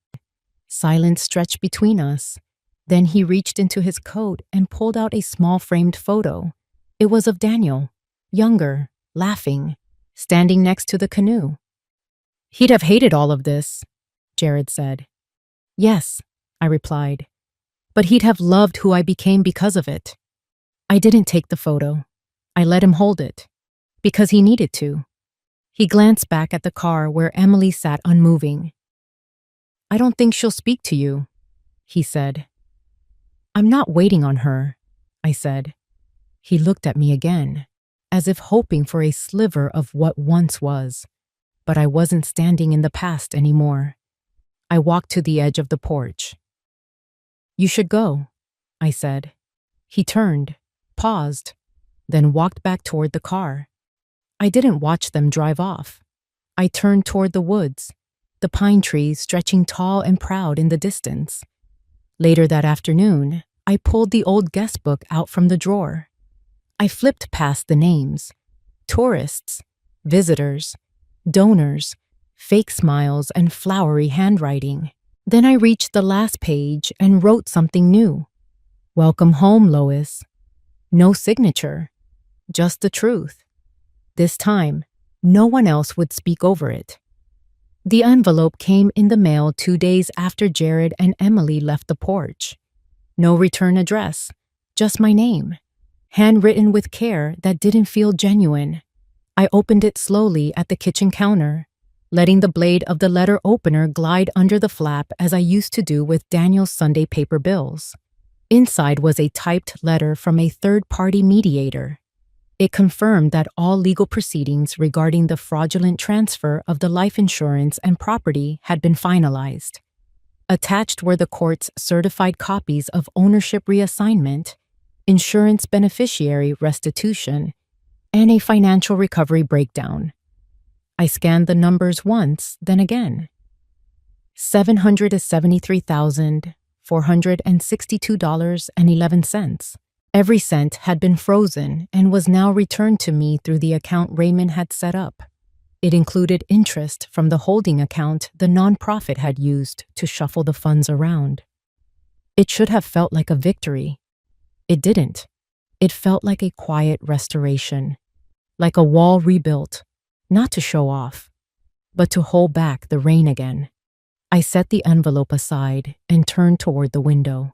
Silence stretched between us. Then he reached into his coat and pulled out a small framed photo. It was of Daniel, younger, laughing, standing next to the canoe. He'd have hated all of this, Jared said. Yes, I replied. But he'd have loved who I became because of it. I didn't take the photo. I let him hold it. Because he needed to. He glanced back at the car where Emily sat unmoving. I don't think she'll speak to you, he said. I'm not waiting on her, I said. He looked at me again, as if hoping for a sliver of what once was. But I wasn't standing in the past anymore. I walked to the edge of the porch. You should go, I said. He turned, paused, then walked back toward the car. I didn't watch them drive off. I turned toward the woods, the pine trees stretching tall and proud in the distance. Later that afternoon, I pulled the old guest book out from the drawer. I flipped past the names: tourists, visitors, donors, fake smiles, and flowery handwriting. Then I reached the last page and wrote something new. Welcome home, Lois. No signature, just the truth. This time, no one else would speak over it. The envelope came in the mail 2 days after Jared and Emily left the porch. No return address, just my name, handwritten with care that didn't feel genuine. I opened it slowly at the kitchen counter, letting the blade of the letter opener glide under the flap as I used to do with Daniel's Sunday paper bills. Inside was a typed letter from a third-party mediator. It confirmed that all legal proceedings regarding the fraudulent transfer of the life insurance and property had been finalized. Attached were the court's certified copies of ownership reassignment, insurance beneficiary restitution, and a financial recovery breakdown. I scanned the numbers once, then again. $773,462.11. Every cent had been frozen and was now returned to me through the account Raymond had set up. It included interest from the holding account the nonprofit had used to shuffle the funds around. It should have felt like a victory. It didn't. It felt like a quiet restoration, like a wall rebuilt, not to show off, but to hold back the rain again. I set the envelope aside and turned toward the window.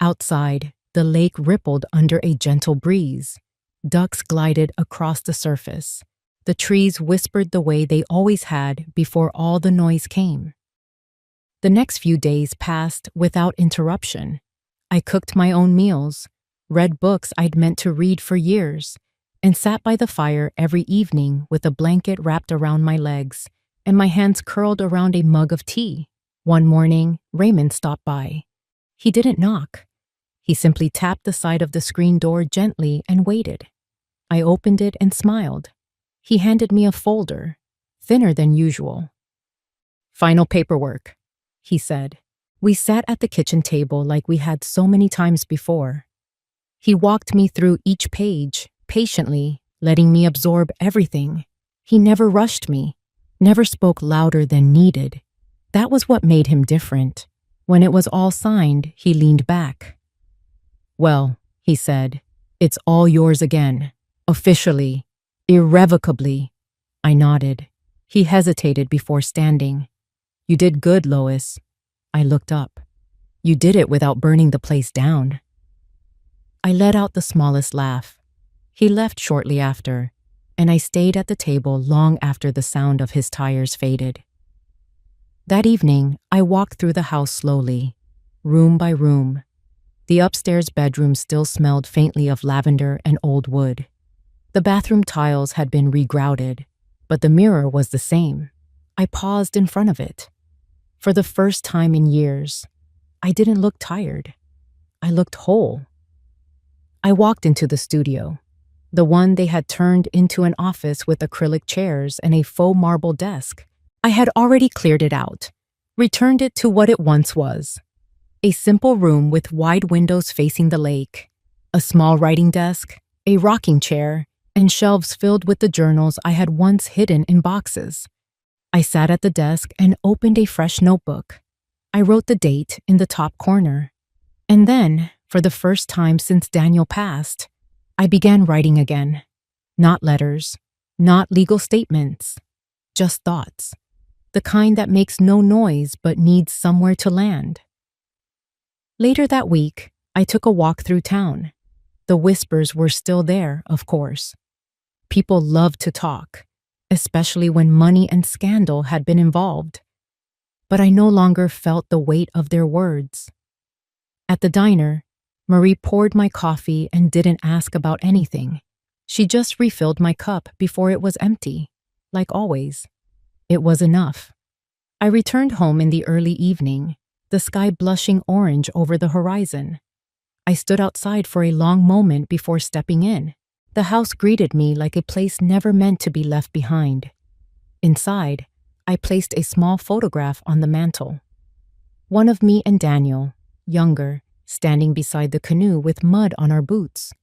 Outside, the lake rippled under a gentle breeze. Ducks glided across the surface. The trees whispered the way they always had before all the noise came. The next few days passed without interruption. I cooked my own meals, read books I'd meant to read for years, and sat by the fire every evening with a blanket wrapped around my legs and my hands curled around a mug of tea. One morning, Raymond stopped by. He didn't knock. He simply tapped the side of the screen door gently and waited. I opened it and smiled. He handed me a folder, thinner than usual. "Final paperwork," he said. We sat at the kitchen table like we had so many times before. He walked me through each page, patiently, letting me absorb everything. He never rushed me, never spoke louder than needed. That was what made him different. When it was all signed, he leaned back. "Well," he said, "it's all yours again. Officially. Irrevocably." I nodded. He hesitated before standing. "You did good, Lois." I looked up. "You did it without burning the place down." I let out the smallest laugh. He left shortly after, and I stayed at the table long after the sound of his tires faded. That evening, I walked through the house slowly, room by room. The upstairs bedroom still smelled faintly of lavender and old wood. The bathroom tiles had been regrouted, but the mirror was the same. I paused in front of it. For the first time in years, I didn't look tired. I looked whole. I walked into the studio, the one they had turned into an office with acrylic chairs and a faux marble desk. I had already cleared it out, returned it to what it once was. A simple room with wide windows facing the lake, a small writing desk, a rocking chair, and shelves filled with the journals I had once hidden in boxes. I sat at the desk and opened a fresh notebook. I wrote the date in the top corner. And then, for the first time since Daniel passed, I began writing again. Not letters, not legal statements, just thoughts. The kind that makes no noise but needs somewhere to land. Later that week, I took a walk through town. The whispers were still there, of course. People loved to talk, especially when money and scandal had been involved. But I no longer felt the weight of their words. At the diner, Marie poured my coffee and didn't ask about anything. She just refilled my cup before it was empty, like always. It was enough. I returned home in the early evening, the sky blushing orange over the horizon. I stood outside for a long moment before stepping in. The house greeted me like a place never meant to be left behind. Inside, I placed a small photograph on the mantel. One of me and Daniel, younger, standing beside the canoe with mud on our boots.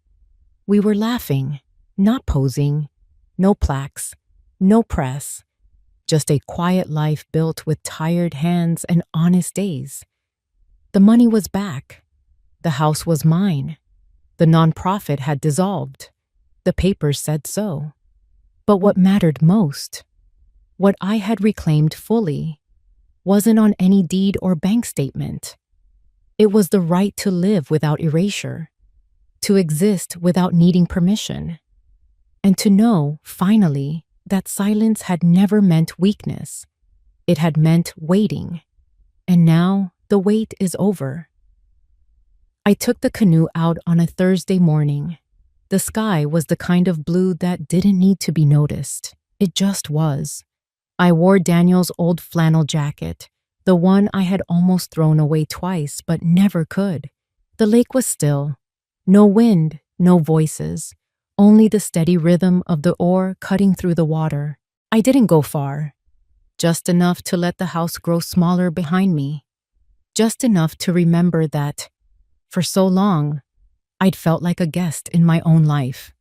We were laughing, not posing, no plaques, no press, just a quiet life built with tired hands and honest days. The money was back. The house was mine. The nonprofit had dissolved. The papers said so. But what mattered most, what I had reclaimed fully, wasn't on any deed or bank statement. It was the right to live without erasure, to exist without needing permission, and to know, finally, that silence had never meant weakness. It had meant waiting. And now the wait is over. I took the canoe out on a Thursday morning. The sky was the kind of blue that didn't need to be noticed. It just was. I wore Daniel's old flannel jacket, the one I had almost thrown away twice but never could. The lake was still. No wind, no voices, only the steady rhythm of the oar cutting through the water. I didn't go far. Just enough to let the house grow smaller behind me. Just enough to remember that, for so long, I'd felt like a guest in my own life.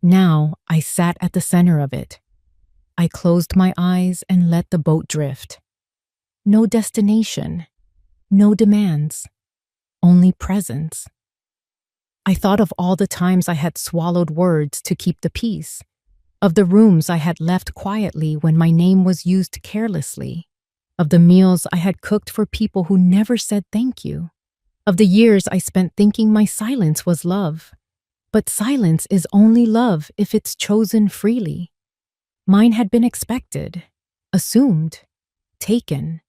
Now I sat at the center of it. I closed my eyes and let the boat drift. No destination, no demands, only presence. I thought of all the times I had swallowed words to keep the peace, of the rooms I had left quietly when my name was used carelessly, of the meals I had cooked for people who never said thank you, of the years I spent thinking my silence was love. But silence is only love if it's chosen freely. Mine had been expected, assumed, taken.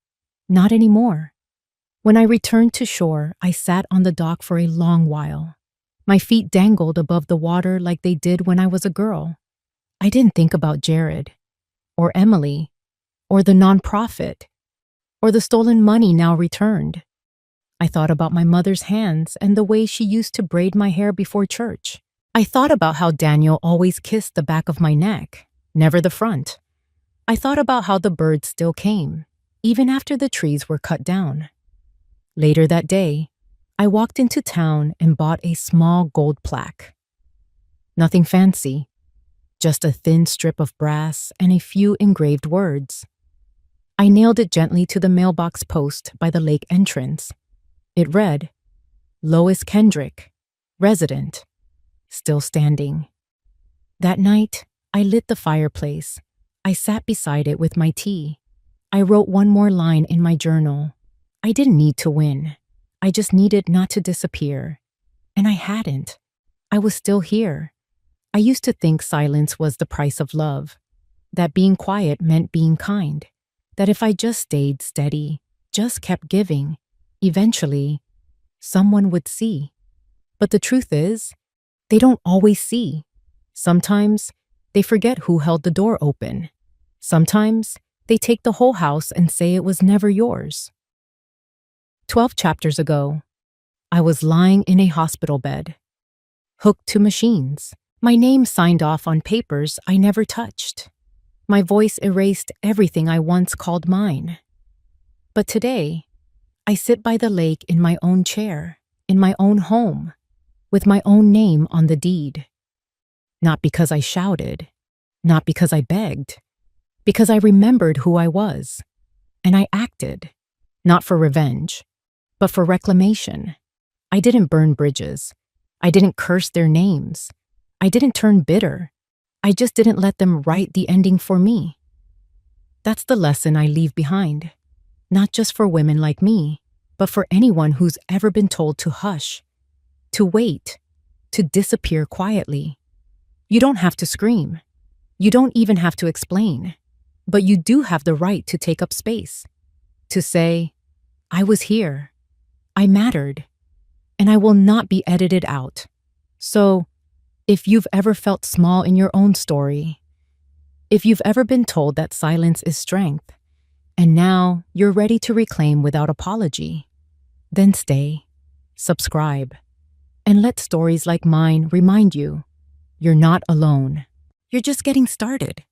Not anymore. When I returned to shore, I sat on the dock for a long while. My feet dangled above the water like they did when I was a girl. I didn't think about Jared, or Emily, or the nonprofit, or the stolen money now returned. I thought about my mother's hands and the way she used to braid my hair before church. I thought about how Daniel always kissed the back of my neck, never the front. I thought about how the birds still came, even after the trees were cut down. Later that day, I walked into town and bought a small gold plaque. Nothing fancy, just a thin strip of brass and a few engraved words. I nailed it gently to the mailbox post by the lake entrance. It read, Lois Kendrick, resident, still standing. That night, I lit the fireplace. I sat beside it with my tea. I wrote one more line in my journal. I didn't need to win. I just needed not to disappear. And I hadn't. I was still here. I used to think silence was the price of love, that being quiet meant being kind, that if I just stayed steady, just kept giving, eventually, someone would see. But the truth is, they don't always see. Sometimes, they forget who held the door open. Sometimes, they take the whole house and say it was never yours. 12 chapters ago, I was lying in a hospital bed, hooked to machines, my name signed off on papers I never touched. My voice erased everything I once called mine. But today, I sit by the lake in my own chair, in my own home, with my own name on the deed. Not because I shouted, not because I begged, because I remembered who I was, and I acted, not for revenge, but for reclamation. I didn't burn bridges. I didn't curse their names. I didn't turn bitter. I just didn't let them write the ending for me. That's the lesson I leave behind, not just for women like me, but for anyone who's ever been told to hush, to wait, to disappear quietly. You don't have to scream. You don't even have to explain. But you do have the right to take up space, to say, I was here, I mattered, and I will not be edited out. So, if you've ever felt small in your own story, if you've ever been told that silence is strength, and now you're ready to reclaim without apology, then stay, subscribe, and let stories like mine remind you, you're not alone. You're just getting started.